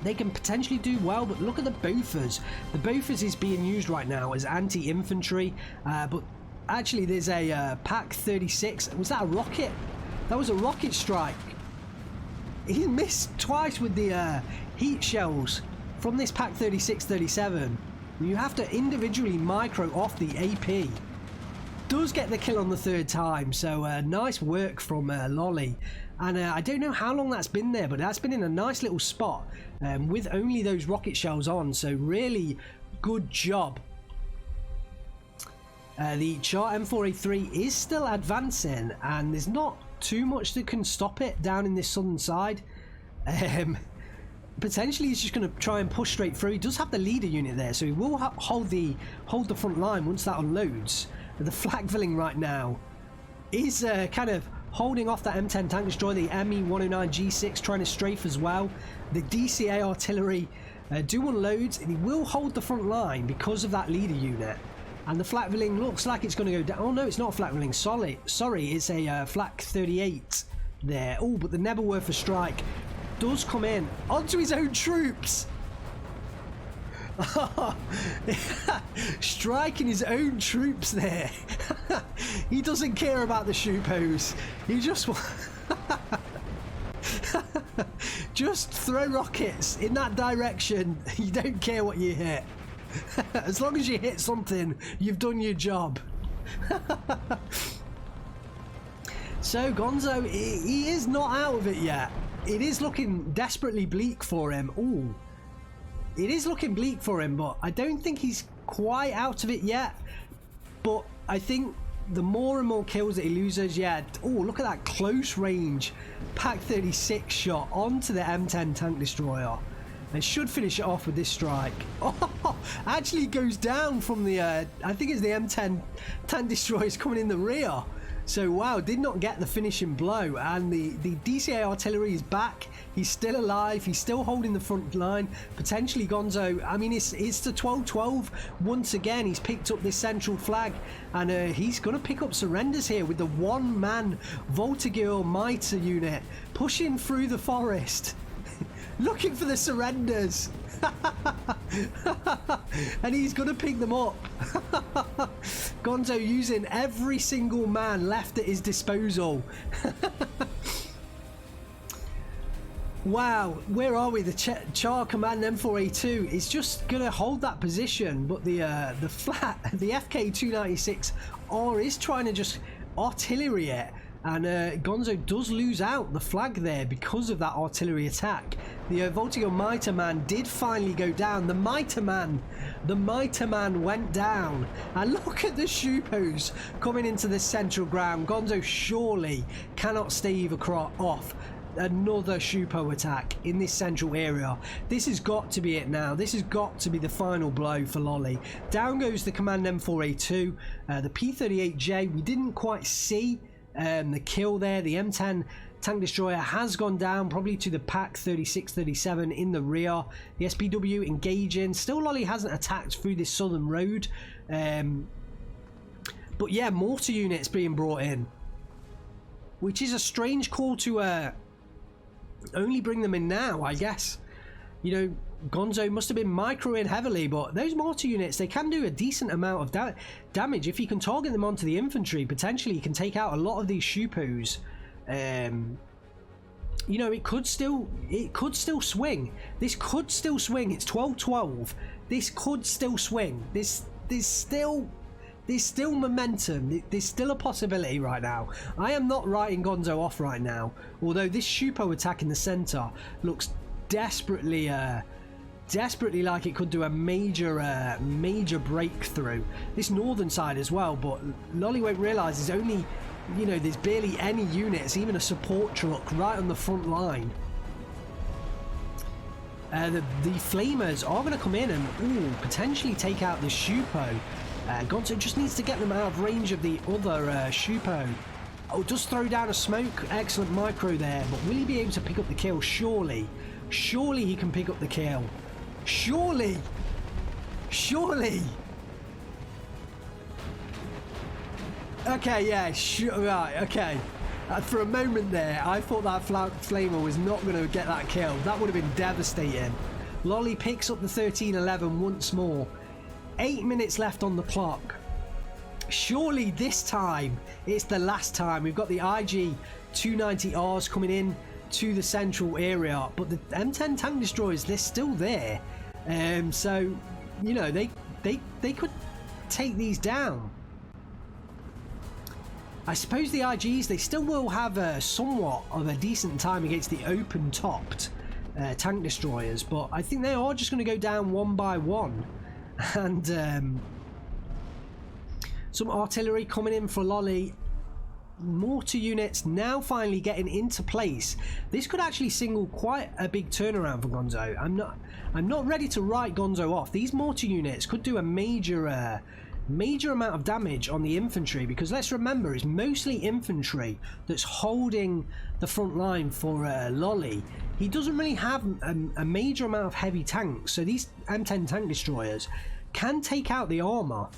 They can potentially do well, but look at the Bofors. The Bofors is being used right now as anti-infantry, but actually there's a Pack 36. Was that a rocket? That was a rocket strike. He missed twice with the heat shells from this Pack 36-37. You have to individually micro off the AP. Does get the kill on the third time, so nice work from Loli. And I don't know how long that's been there, but that's been in a nice little spot with only those rocket shells on, so really good job. The Char M4A3 is still advancing, and there's not too much that can stop it down in this southern side. Potentially he's just going to try and push straight through. He does have the leader unit there, so he will hold the front line once that unloads. The Flakvilling right now is kind of holding off that M10 tank destroyer. The ME-109G6 trying to strafe as well. The DCA artillery do unload, and he will hold the front line because of that leader unit. And the Flakvilling looks like it's going to go down. Oh no, it's not a Flakvilling. Sorry, it's a Flak 38 there. Oh, but the Nebelwerfer strike does come in onto his own troops. Striking his own troops there. He doesn't care about the Shupos. He just just throw rockets in that direction. You don't care what you hit. As long as you hit something, you've done your job. So Gonzo, he is not out of it yet. It is looking desperately bleak for him. Ooh. It is looking bleak for him, but I don't think he's quite out of it yet. But I think the more and more kills that he loses, yeah. Oh, look at that close range Pack 36 shot onto the M10 tank destroyer. And should finish it off with this strike. Oh, actually goes down from the, I think it's the M10 tank destroyers coming in the rear. So wow, did not get the finishing blow, and the DCA artillery is back. He's still alive. He's still holding the front line. Potentially Gonzo. I mean, it's the 12-12 once again. He's picked up this central flag, and he's going to pick up surrenders here with the one-man Voltigeur Mitre unit pushing through the forest, looking for the surrenders. And he's gonna pick them up. Gonzo using every single man left at his disposal. Wow, where are we? The Char Command M4A2 is just going to hold that position, but the FK296R is trying to just artillery it, and Gonzo does lose out the flag there because of that artillery attack. The Voltio Mitre Man did finally go down. The Mitre Man went down, and look at the Shupos coming into the central ground. Gonzo surely cannot stave off another Shupo attack in this central area. This has got to be it now. This has got to be the final blow for Loli. Down goes the Command M4A2. The P38J, we didn't quite see the kill there. The M10 tank destroyer has gone down, probably to the Pack 36-37 in the rear. The SPW engaging. Still Loli hasn't attacked through this southern road. But yeah, mortar units being brought in, which is a strange call to only bring them in now, I guess. You know, Gonzo must have been microing heavily, but those mortar units, they can do a decent amount of damage. If you can target them onto the infantry, potentially you can take out a lot of these Shupos. You know, it could still swing. This could still swing. It's 12-12. This could still swing. There's still momentum. There's still a possibility right now. I am not writing Gonzo off right now, although this Shupo attack in the center looks desperately like it could do a major breakthrough. This northern side as well, but Loli won't realise there's only, you know, there's barely any units, even a support truck right on the front line. The Flamers are going to come in and potentially take out the Shupo. Gonzo just needs to get them out of range of the other Shupo. Oh, does throw down a smoke. Excellent micro there, but will he be able to pick up the kill? Surely he can pick up the kill. Surely. Okay, yeah, right, okay. For a moment there, I thought that Flamer was not going to get that kill. That would have been devastating. Loli picks up the 13-11 once more. 8 minutes left on the clock. Surely this time it's the last time. We've got the IG 290Rs coming in to the central area, but the M10 tank destroyers, they're still there. So, you know, they could take these down. I suppose the IGs, they still will have somewhat of a decent time against the open-topped tank destroyers, but I think they are just going to go down one by one. And some artillery coming in for Loli. Mortar units now finally getting into place. This could actually signal quite a big turnaround for Gonzo. I'm not ready to write Gonzo off. These mortar units could do a major amount of damage on the infantry, because let's remember, it's mostly infantry that's holding the front line for Loli. He doesn't really have a major amount of heavy tanks, so these M10 tank destroyers can take out the armor.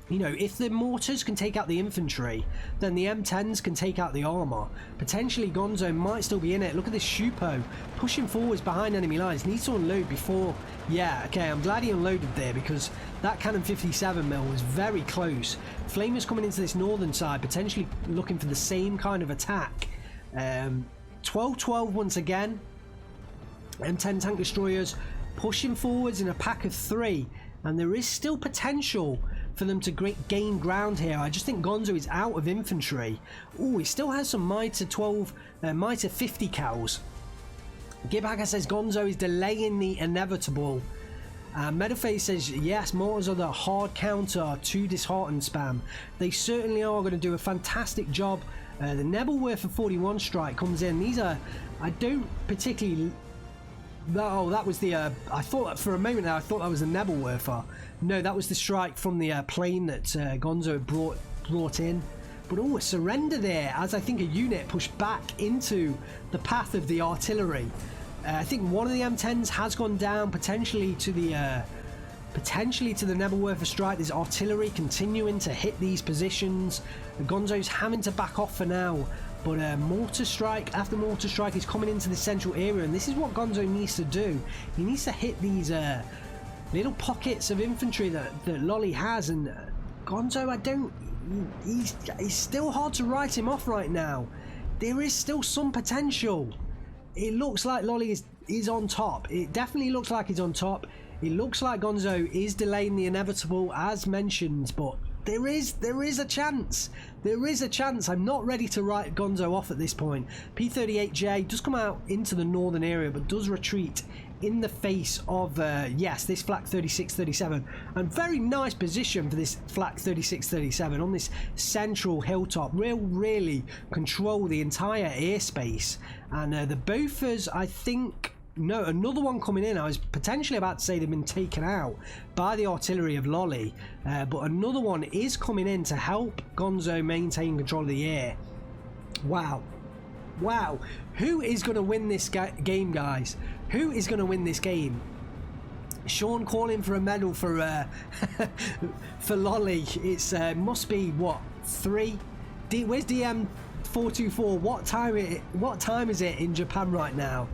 You know, if the mortars can take out the infantry, then the M10s can take out the armor. Potentially Gonzo might still be in it. Look at this Shupo pushing forwards behind enemy lines. Needs to unload before. Yeah, okay, I'm glad he unloaded there, because that cannon 57mm was very close. Flamers coming into this northern side, potentially looking for the same kind of attack. 12-12 once again. M10 tank destroyers pushing forwards in a pack of 3, and there is still potential for them to gain ground here. I just think Gonzo is out of infantry. Oh, he still has some Mitre 50 cows. Gibhacker says Gonzo is delaying the inevitable. Meadowface says yes, mortars are the hard counter to dishearten spam. They certainly are going to do a fantastic job. The Nebelwerfer 41 strike comes in. These are, I don't particularly. Oh, that was the. I thought for a moment there, I thought that was the Nebelwerfer. No, that was the strike from the plane that Gonzo had brought in. But oh, a surrender there, as I think a unit pushed back into the path of the artillery. I think one of the M10s has gone down, potentially to the Nebelwerfer strike. There's artillery continuing to hit these positions. Gonzo's having to back off for now. But mortar strike after mortar strike is coming into the central area, and this is what Gonzo needs to do. He needs to hit these little pockets of infantry that Loli has, and Gonzo, he's still hard to write him off right now. There is still some potential. it looks like Loli is on top. It definitely looks like he's on top. It looks like Gonzo is delaying the inevitable as mentioned, but there is a chance. There is a chance. I'm not ready to write Gonzo off at this point. P38J does come out into the northern area, but does retreat in the face of, yes, this flak 36-37. And very nice position for this flak 36-37 on this central hilltop. Really control the entire airspace. And the Bofors, I think... No, another one coming in. I was potentially about to say they've been taken out by the artillery of Loli, but another one is coming in to help Gonzo maintain control of the air. Wow. Wow. Who is going to win this game, guys? Who is going to win this game? Sean calling for a medal for for Loli. It's must be, what, 3? Where's DM424? What time is it in Japan right now?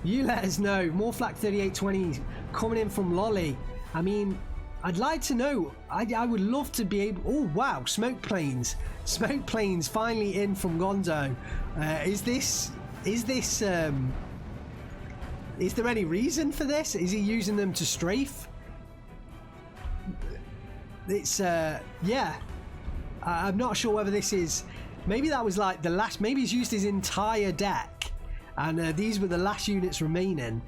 You let us know. More flak 3820 coming in from Loli. I mean, I'd like to know. I would love to be able... Oh, wow. Smoke planes finally in from Gonzo. Is there any reason for this? Is he using them to strafe? It's yeah, I'm not sure whether this is... Maybe that was like the last... Maybe he's used his entire deck and these were the last units remaining.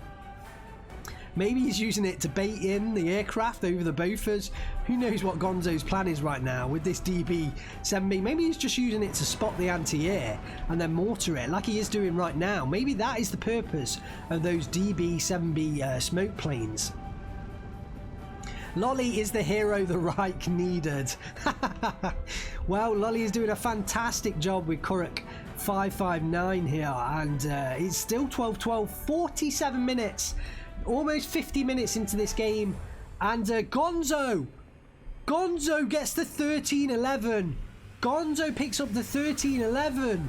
Maybe he's using it to bait in the aircraft over the Bofors. Who knows what Gonzo's plan is right now with this DB-7B. Maybe he's just using it to spot the anti-air and then mortar it like he is doing right now. Maybe that is the purpose of those DB-7B smoke planes. Loli is the hero the Reich needed. Well, Loli is doing a fantastic job with Kuruk 559 here, and it's still 12-12, 47 minutes, almost 50 minutes into this game, and Gonzo gets the 13-11. Gonzo picks up the 13-11.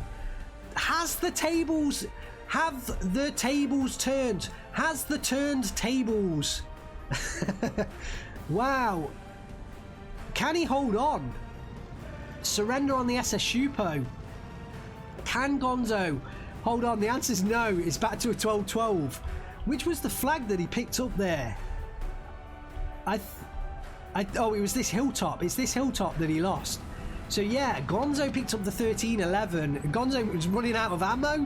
Have the tables turned? Has the turned tables? Wow. Can he hold on? Surrender on the SS Shupo. Can Gonzo hold on? The answer is no. It's back to a 12-12. Which was the flag that he picked up there? Oh, it was this hilltop. It's this hilltop that he lost. So yeah, Gonzo picked up the 13-11. Gonzo was running out of ammo.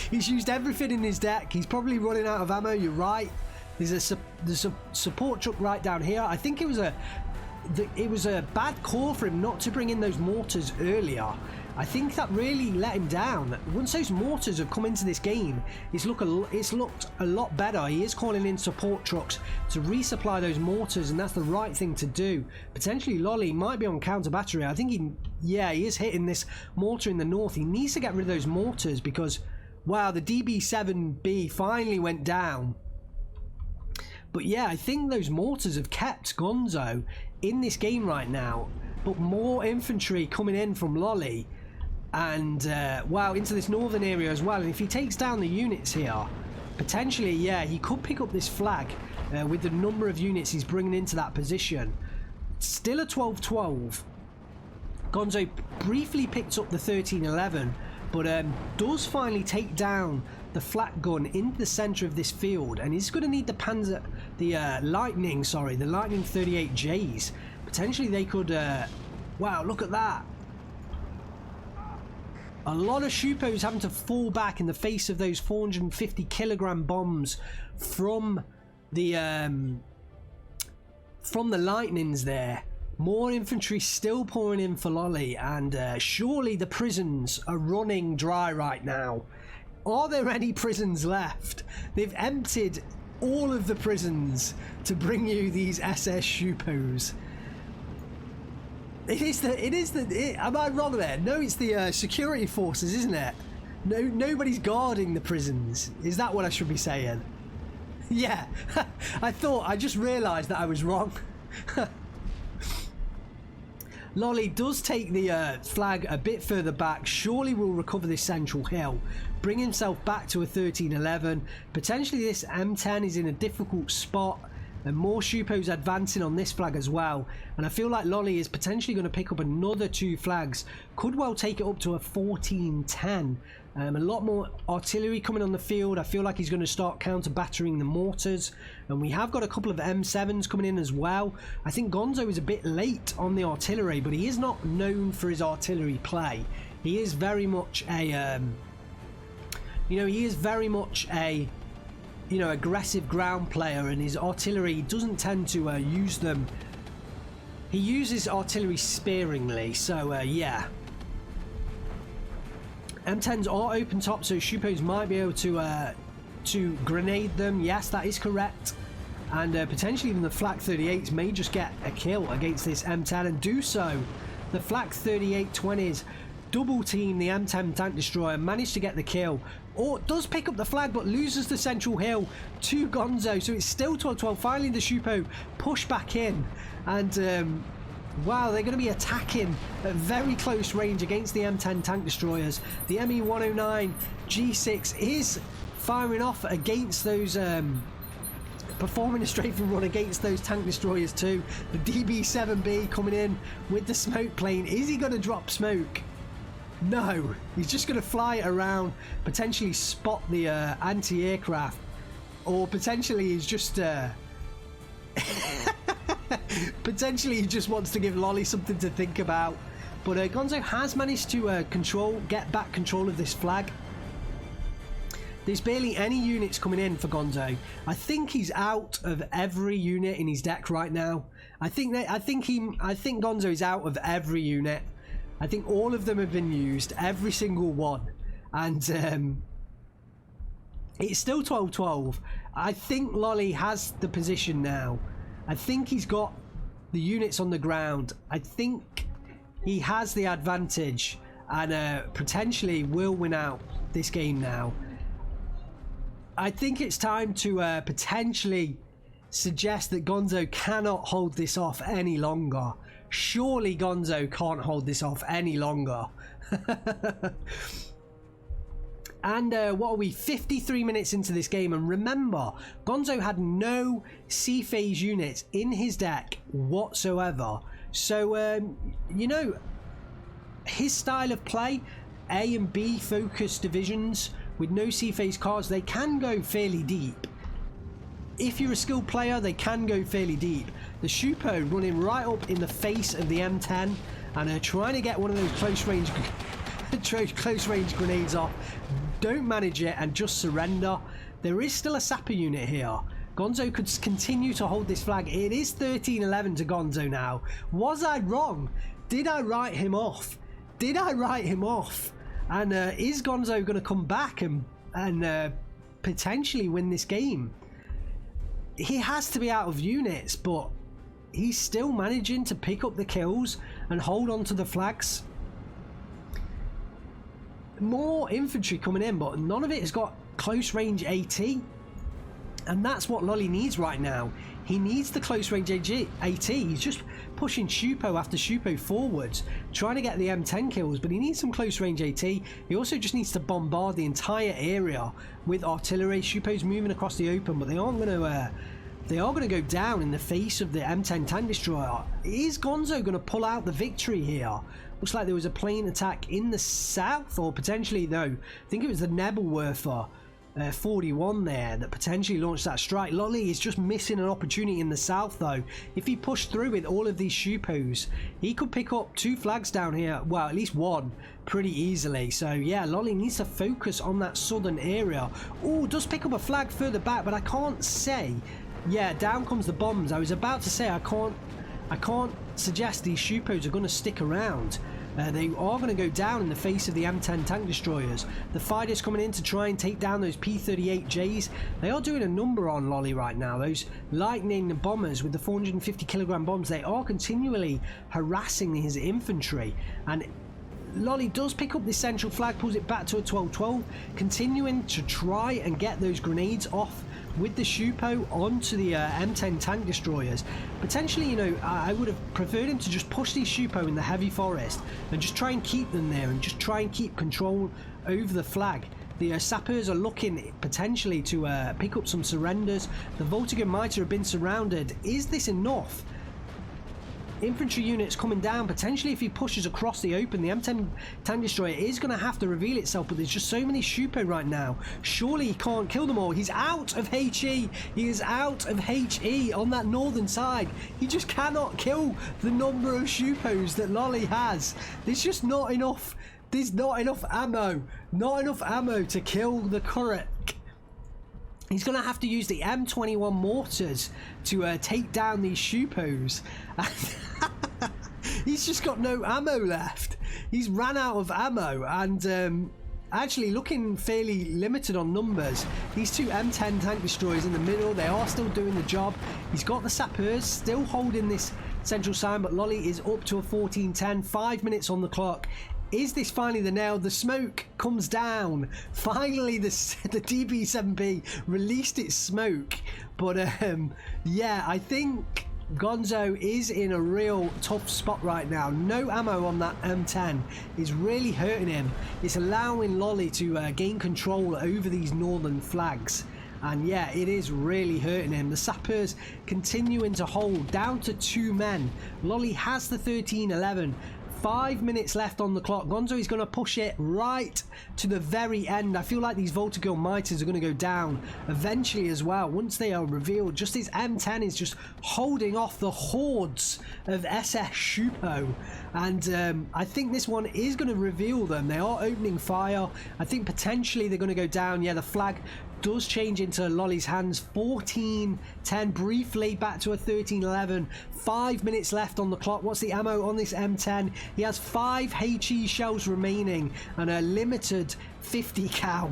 He's used everything in his deck. He's probably running out of ammo. You're right. There's a support truck right down here. I think it was a bad call for him not to bring in those mortars earlier. I think that really let him down. Once those mortars have come into this game, it's looked a lot better. He is calling in support trucks to resupply those mortars, and that's the right thing to do. Potentially Loli might be on counter battery. I think he is hitting this mortar in the north. He needs to get rid of those mortars because, wow, the DB-7B finally went down. But yeah, I think those mortars have kept Gonzo in this game right now. But more infantry coming in from Loli. And, wow, into this northern area as well. And if he takes down the units here, potentially, yeah, he could pick up this flag with the number of units he's bringing into that position. Still a 12-12. Gonzo briefly picked up the 13-11, but does finally take down the flak gun into the center of this field, and he's going to need the Lightning 38Js. Potentially they could wow, look at that. A lot of Shupos having to fall back in the face of those 450 kilogram bombs from the Lightnings there. More infantry still pouring in for Loli, and surely the prisons are running dry right now. Are there any prisons left? They've emptied all of the prisons to bring you these SS Shupos. Am I wrong there? No, it's the security forces, isn't it? No, nobody's guarding the prisons. Is that what I should be saying? Yeah, I just realised that I was wrong. Loli does take the flag a bit further back. Surely will recover this central hill, bring himself back to a 13-11. Potentially this M10 is in a difficult spot, and more Shupos advancing on this flag as well. And I feel like Loli is potentially going to pick up another 2 flags. Could well take it up to a 14-10 A lot more artillery coming on the field. I feel like he's going to start counter-battering the mortars. And we have got a couple of M7s coming in as well. I think Gonzo is a bit late on the artillery, but he is not known for his artillery play. He is very much a... he is very much a... aggressive ground player, and his artillery doesn't tend to use them. He uses artillery sparingly, so yeah. M10s are open top, so Shupos might be able to grenade them. Yes, that is correct. And potentially even the Flak 38s may just get a kill against this M10 and do so. The Flak 38-20s double team the M10 tank destroyer, managed to get the kill. Or does pick up the flag but loses the central hill to Gonzo, so it's still 12-12. Finally the Shupo push back in, and wow, they're going to be attacking at very close range against the M10 tank destroyers. The ME-109 G6 is firing off against those, performing a strafing run against those tank destroyers too. The DB-7B coming in with the smoke plane. Is he going to drop smoke? No, he's just going to fly it around, potentially spot the anti-aircraft, or potentially he's just potentially he just wants to give Loli something to think about. But Gonzo has managed to get back control of this flag. There's barely any units coming in for Gonzo. I think he's out of every unit in his deck right now. I think Gonzo is out of every unit. I think all of them have been used, every single one, and it's still 12-12. I think Loli has the position now. I think he's got the units on the ground. I think he has the advantage, and potentially will win out this game now. I think it's time to potentially suggest that Gonzo cannot hold this off any longer. Surely Gonzo can't hold this off any longer. And what are we, 53 minutes into this game, and remember, Gonzo had no C-phase units in his deck whatsoever. So his style of play, A and B focused divisions with no C-phase cards, they can go fairly deep. If you're a skilled player, they can go fairly deep. The Shupo running right up in the face of the M10 and trying to get one of those close range grenades off. Don't manage it and just surrender. There is still a sapper unit here. Gonzo could continue to hold this flag. It is 13-11 to Gonzo now. Was I wrong? Did I write him off? Did I write him off? And is Gonzo going to come back and potentially win this game? He has to be out of units, but he's still managing to pick up the kills and hold on to the flags. More infantry coming in, but none of it has got close range AT, and that's what Loli needs right now. He needs the close range AT. He's just pushing Shupo after Shupo forwards, trying to get the M10 kills, but he needs some close range AT. He also just needs to bombard the entire area with artillery. Shupo's moving across the open, but they are going to go down in the face of the M10 tank destroyer. Is Gonzo going to pull out the victory here? Looks like there was a plane attack in the south, or potentially, no, I think it was the Nebelwerfer 41 there that potentially launched that strike. Loli is just missing an opportunity in the south though. If he pushed through with all of these Shupos, he could pick up 2 flags down here, well at least 1, pretty easily. So yeah, Loli needs to focus on that southern area. Oh, does pick up a flag further back, but I can't say. Yeah, down comes the bombs. I was about to say I can't suggest these Shupos are going to stick around. They are going to go down in the face of the M10 tank destroyers. The fighters coming in to try and take down those P-38Js. They are doing a number on Loli right now. Those lightning bombers with the 450 kilogram bombs, they are continually harassing his infantry. And Loli does pick up this central flag, pulls it back to a 12-12, continuing to try and get those grenades off with the Shupo onto the M10 tank destroyers. Potentially, you know, I would have preferred him to just push these Shupo in the heavy forest and just try and keep them there and just try and keep control over the flag. The sappers are looking potentially to pick up some surrenders. The Voltigan Mitre have been surrounded. Is this enough? infantry units coming down. Potentially, if he pushes across the open, the M10 tank destroyer is going to have to reveal itself, but there's just so many Shupo right now. Surely he can't kill them all. He's out of HE. He is out of HE on that northern side. He just cannot kill the number of Shupos that Loli has. There's just not enough. There's not enough ammo. Not enough ammo to kill the Kuruk. He's going to have to use the M21 mortars to take down these Shupos. He's just got no ammo left. He's ran out of ammo and actually looking fairly limited on numbers. These two M10 tank destroyers in the middle, they are still doing the job. He's got the sappers still holding this central sign, but Loli is up to a 14-10. 5 minutes on the clock. Is this finally the nail? The smoke comes down. Finally, the DB7B released its smoke. But yeah, I think Gonzo is in a real tough spot right now. No ammo on that M10 is really hurting him. It's allowing Loli to gain control over these northern flags. And yeah, it is really hurting him. The sappers continuing to hold down to 2 men. Loli has the 13-11. 5 minutes left on the clock. Gonzo is going to push it right to the very end. I feel like these Voltigil Miters are going to go down eventually as well once they are revealed. Just his M10 is just holding off the hordes of SS Shupo. And I think this one is going to reveal them. They are opening fire. I think potentially they're going to go down. Yeah, the flag does change into Loli's hands. 14-10, briefly back to a 13-11. 5 minutes left on the clock. What's the ammo on this M10? He has 5 HE shells remaining and a limited 50 cal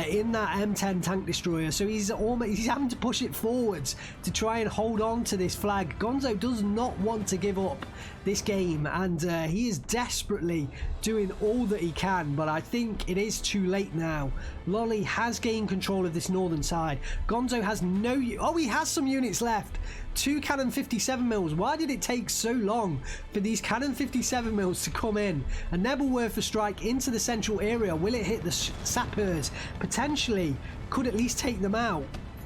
in that M10 tank destroyer, so he's having to push it forwards to try and hold on to this flag. Gonzo does not want to give up this game, and he is desperately doing all that he can, but I think it is too late now. Loli has gained control of this northern side. Gonzo has no... Oh, he has some units left. 2 cannon 57 mils. Why did it take so long for these cannon 57 mils to come in? A Nebelwerfer strike into the central area. Will it hit the sappers? Potentially could at least take them out.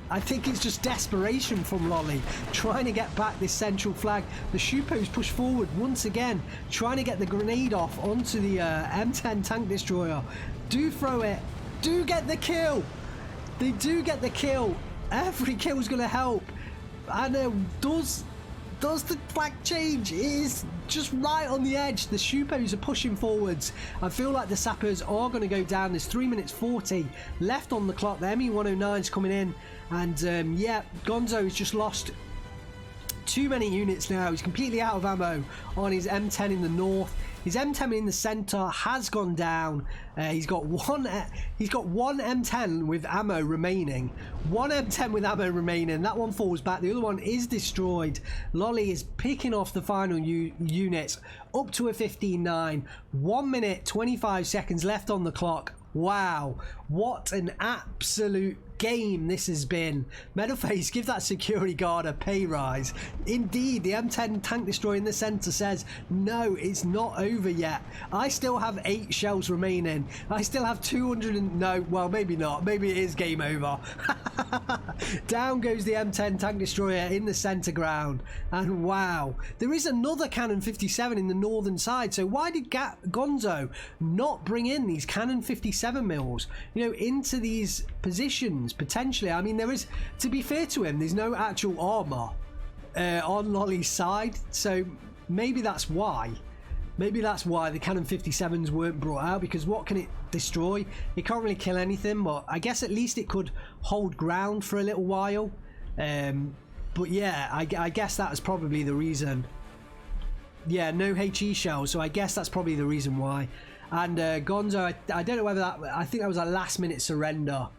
I think it's just desperation from Loli trying to get back this central flag. The Shupos push forward once again, trying to get the grenade off onto the M10 tank destroyer. Do throw it. Do get the kill. They do get the kill. Every kill is going to help. And does the flag change? It is just right on the edge. The Shupos are pushing forwards. I feel like the sappers are going to go down. There's 3 minutes 40 left on the clock. The ME-109's coming in. And yeah, Gonzo has just lost too many units now. He's completely out of ammo on his M10 in the north. His M10 in the centre has gone down. He's got one M10 with ammo remaining. One M10 with ammo remaining. That one falls back. The other one is destroyed. Loli is picking off the final units up to a 15-9. 1 minute 25 seconds left on the clock. Wow, what an absolute game this has been. Metalface, give that security guard a pay rise. Indeed, the M10 tank destroyer in the centre says, no, it's not over yet. I still have 8 shells remaining. I still have 200 and... No, well, maybe not. Maybe it is game over. Down goes the M10 tank destroyer in the centre ground. And wow, there is another cannon 57 in the northern side. So why did Gonzo not bring in these cannon 57 mils, you know, into these positions potentially? I mean, there is, to be fair to him, there's no actual armor on Loli's side, so maybe that's why. Maybe that's why the cannon 57s weren't brought out, because what can it destroy? It can't really kill anything, but I guess at least it could hold ground for a little while. But yeah, I guess that is probably the reason. Yeah, no HE shells, so I guess that's probably the reason why. And Gonzo, I don't know whether that... I think that was a last minute surrender.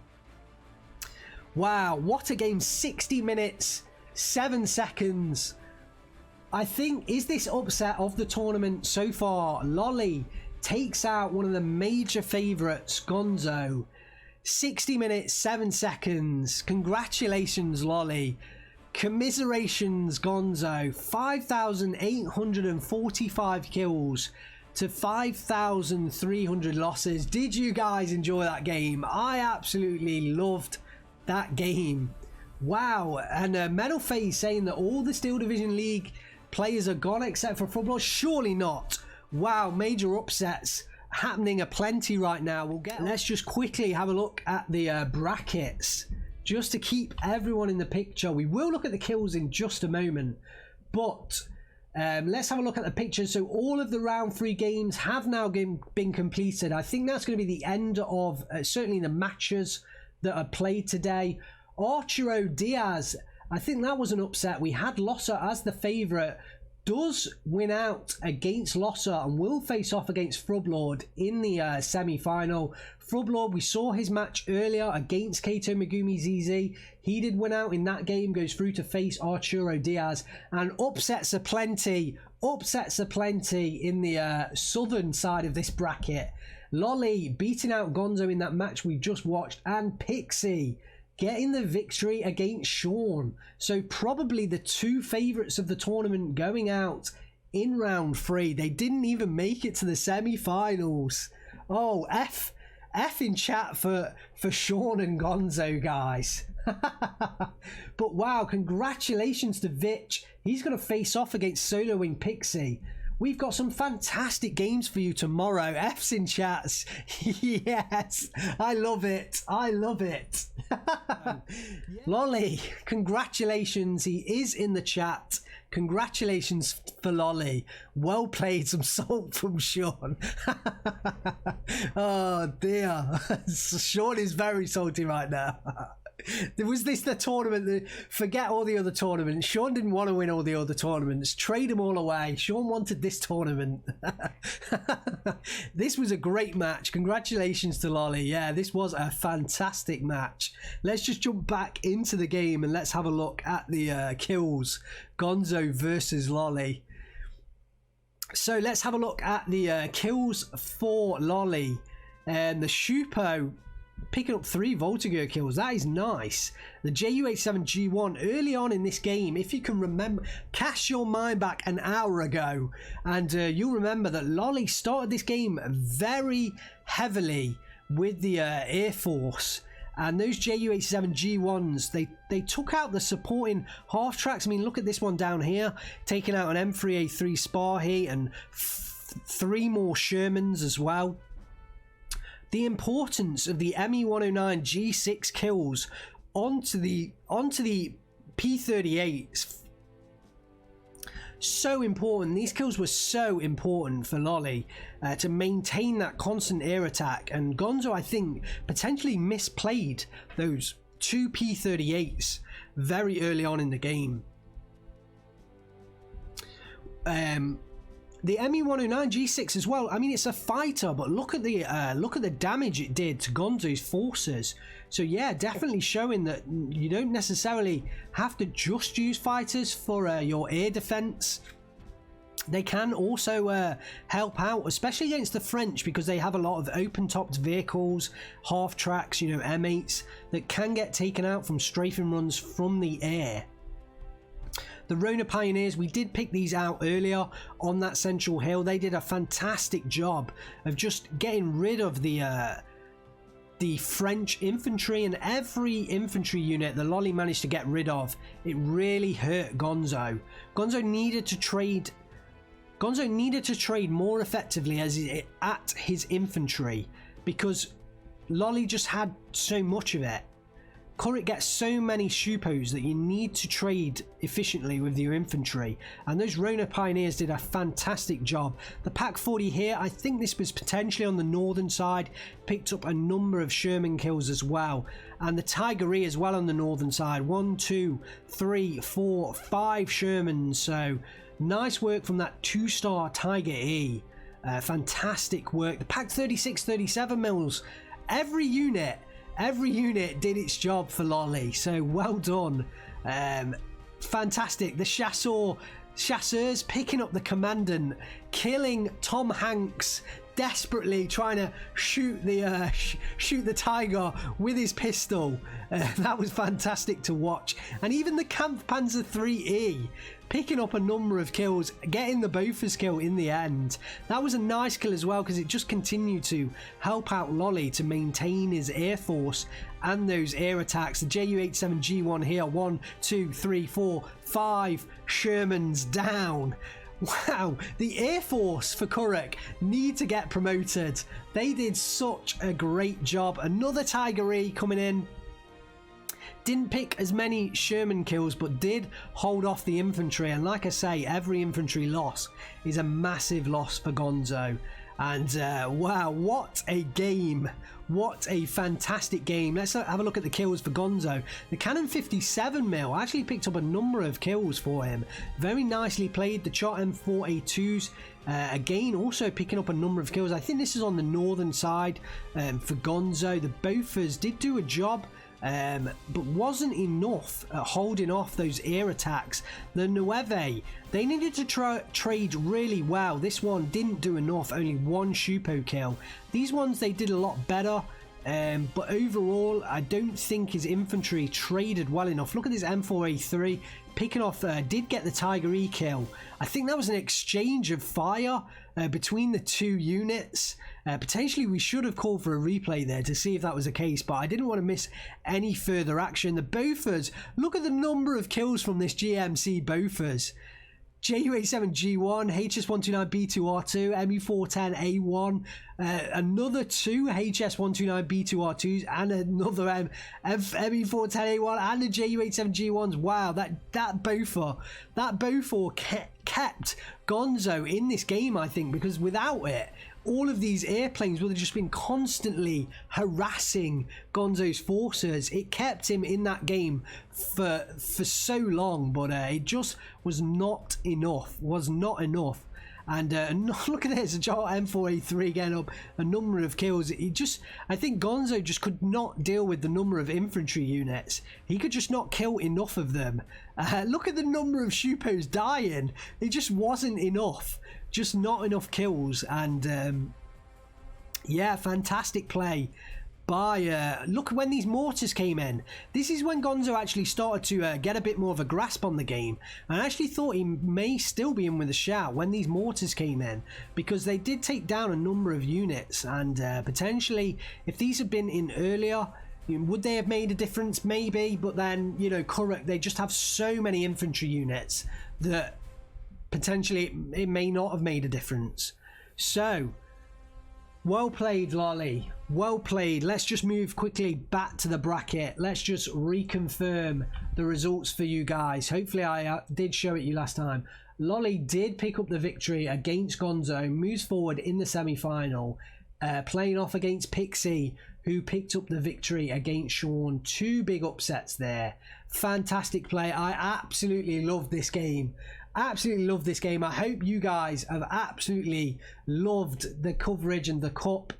Wow, what a game. 60 minutes, 7 seconds. I think, is this upset of the tournament so far? Loli takes out one of the major favourites, Gonzo. 60 minutes, 7 seconds. Congratulations, Loli. Commiserations, Gonzo. 5,845 kills to 5,300 losses. Did you guys enjoy that game? I absolutely loved that game. Wow. And Metalface saying that all the Steel Division League players are gone except for Froblord? Surely not. Wow, major upsets happening aplenty right now. Let's just quickly have a look at the brackets just to keep everyone in the picture. We will look at the kills in just a moment, but let's have a look at the pictures. So all of the round 3 games have now been completed. I think that's going to be the end of certainly the matches that are played today. Arturo Diaz, I think that was an upset. We had Lossa as the favourite, does win out against Lossa and will face off against Froblord in the semi-final. Froblord, we saw his match earlier against Kato Megumi ZZ. He did win out in that game, goes through to face Arturo Diaz, and upsets are plenty. Upsets are plenty in the southern side of this bracket. Loli beating out Gonzo in that match we just watched, and Pixie getting the victory against Sean. So probably the 2 favourites of the tournament going out in round 3. They didn't even make it to the semi-finals. Oh, F in chat for Sean and Gonzo, guys. But wow, congratulations to Vich. He's going to face off against Soloing Pixie. We've got some fantastic games for you tomorrow. F's in chats. Yes, I love it. I love it. Loli, congratulations. He is in the chat. Congratulations for Loli. Well played. Some salt from Sean. Oh dear. Sean is very salty right now. Was this the tournament? Forget all the other tournaments. Sean didn't want to win all the other tournaments. Trade them all away. Sean wanted this tournament. This was a great match. Congratulations to Loli. Yeah, this was a fantastic match. Let's just jump back into the game and let's have a look at the kills. Gonzo versus Loli. So let's have a look at the kills for Loli. And the Shupo picking up 3 Voltigeur kills. That is nice. The JU87G1 early on in this game, if you can remember, cast your mind back an hour ago, and you'll remember that Loli started this game very heavily with the Air Force. And those JU87G1s, they took out the supporting half tracks. I mean, look at this one down here, taking out an M3A3 Sparhy and 3 more Shermans as well. The importance of the ME109 G6 kills onto the P38s, so important. These kills were so important for Loli to maintain that constant air attack, and Gonzo, I think, potentially misplayed those 2 P38s very early on in the game. The ME109 G6 as well. I mean, it's a fighter, but look at the damage it did to Gonzo's forces. So yeah, definitely showing that you don't necessarily have to just use fighters for your air defense. They can also help out, especially against the French, because they have a lot of open-topped vehicles, half tracks, you know, M8s that can get taken out from strafing runs from the air. The Rona Pioneers, we did pick these out earlier on that central hill. They did a fantastic job of just getting rid of the French infantry, and every infantry unit that Loli managed to get rid of. It really hurt Gonzo. Gonzo needed to trade more effectively at his infantry, because Loli just had so much of it. Corrit gets so many Shupos that you need to trade efficiently with your infantry, and those Rona Pioneers did a fantastic job. The Pack 40 here, I think this was potentially on the northern side, picked up a number of Sherman kills as well, and the Tiger E as well on the northern side. 1, 2, 3, 4, 5 Shermans. So nice work from that 2-star Tiger E. Fantastic work. The Pack 36, 37 mils. Every unit did its job for Loli, so well done. Fantastic. The chasseurs picking up the commandant, killing Tom Hanks, desperately trying to shoot the tiger with his pistol. That was fantastic to watch. And even the Kampfpanzer 3E picking up a number of kills, getting the Bofors kill in the end. That was a nice kill as well, because it just continued to help out Loli to maintain his air force and those air attacks. The Ju-87G1 here, 1, 2, 3, 4, 5 Shermans down. Wow, the Air Force for Kuruk need to get promoted. They did such a great job. Another Tiger E coming in. Didn't pick as many Sherman kills, but did hold off the infantry. And like I say, every infantry loss is a massive loss for Gonzo. And wow, what a game. What a fantastic game. Let's have a look at the kills for Gonzo. The Cannon 57mm actually picked up a number of kills for him. Very nicely played. The Chart M4A2s again also picking up a number of kills. I think this is on the northern side for Gonzo. The Bofors did do a job, but wasn't enough at holding off those air attacks. The Nueve, they needed to trade really well. This one didn't do enough, only 1 Shupo kill. These ones they did a lot better, but overall I don't think his infantry traded well enough. Look at this M4A3 picking off, did get the Tiger E kill. I think that was an exchange of fire between the 2 units. Potentially we should have called for a replay there to see if that was the case, but I didn't want to miss any further action. The Bofors, look at the number of kills from this GMC Bofors. Ju-87G1, HS129B2R2, MU410A1, another 2 HS129B2R2s, and another MU410A1, and the Ju-87G1s. Wow, that Bofor kept Gonzo in this game, I think, because without it, all of these airplanes would have just been constantly harassing Gonzo's forces. It kept him in that game for so long, but it just was not enough. And look at this, M4A3 getting up a number of kills. I think Gonzo just could not deal with the number of infantry units. He could just not kill enough of them. Look at the number of Shupos dying. It just wasn't enough. Just not enough kills. And yeah, fantastic play by look when these mortars came in. This is when Gonzo actually started to get a bit more of a grasp on the game, and I actually thought he may still be in with a shout when these mortars came in, because they did take down a number of units, and potentially if these had been in earlier, would they have made a difference? Maybe, but then, you know, Kuruk, they just have so many infantry units that potentially it may not have made a difference. So well played, Loli. Well played. Let's just move quickly back to the bracket. Let's just reconfirm the results for you guys. Hopefully I did show it you last time. Loli did pick up the victory against Gonzo, moves forward in the semi-final, playing off against Pixie, who picked up the victory against Sean. 2 big upsets there. Fantastic play. I absolutely love this game. Absolutely love this game. I hope you guys have absolutely loved the coverage and the cup.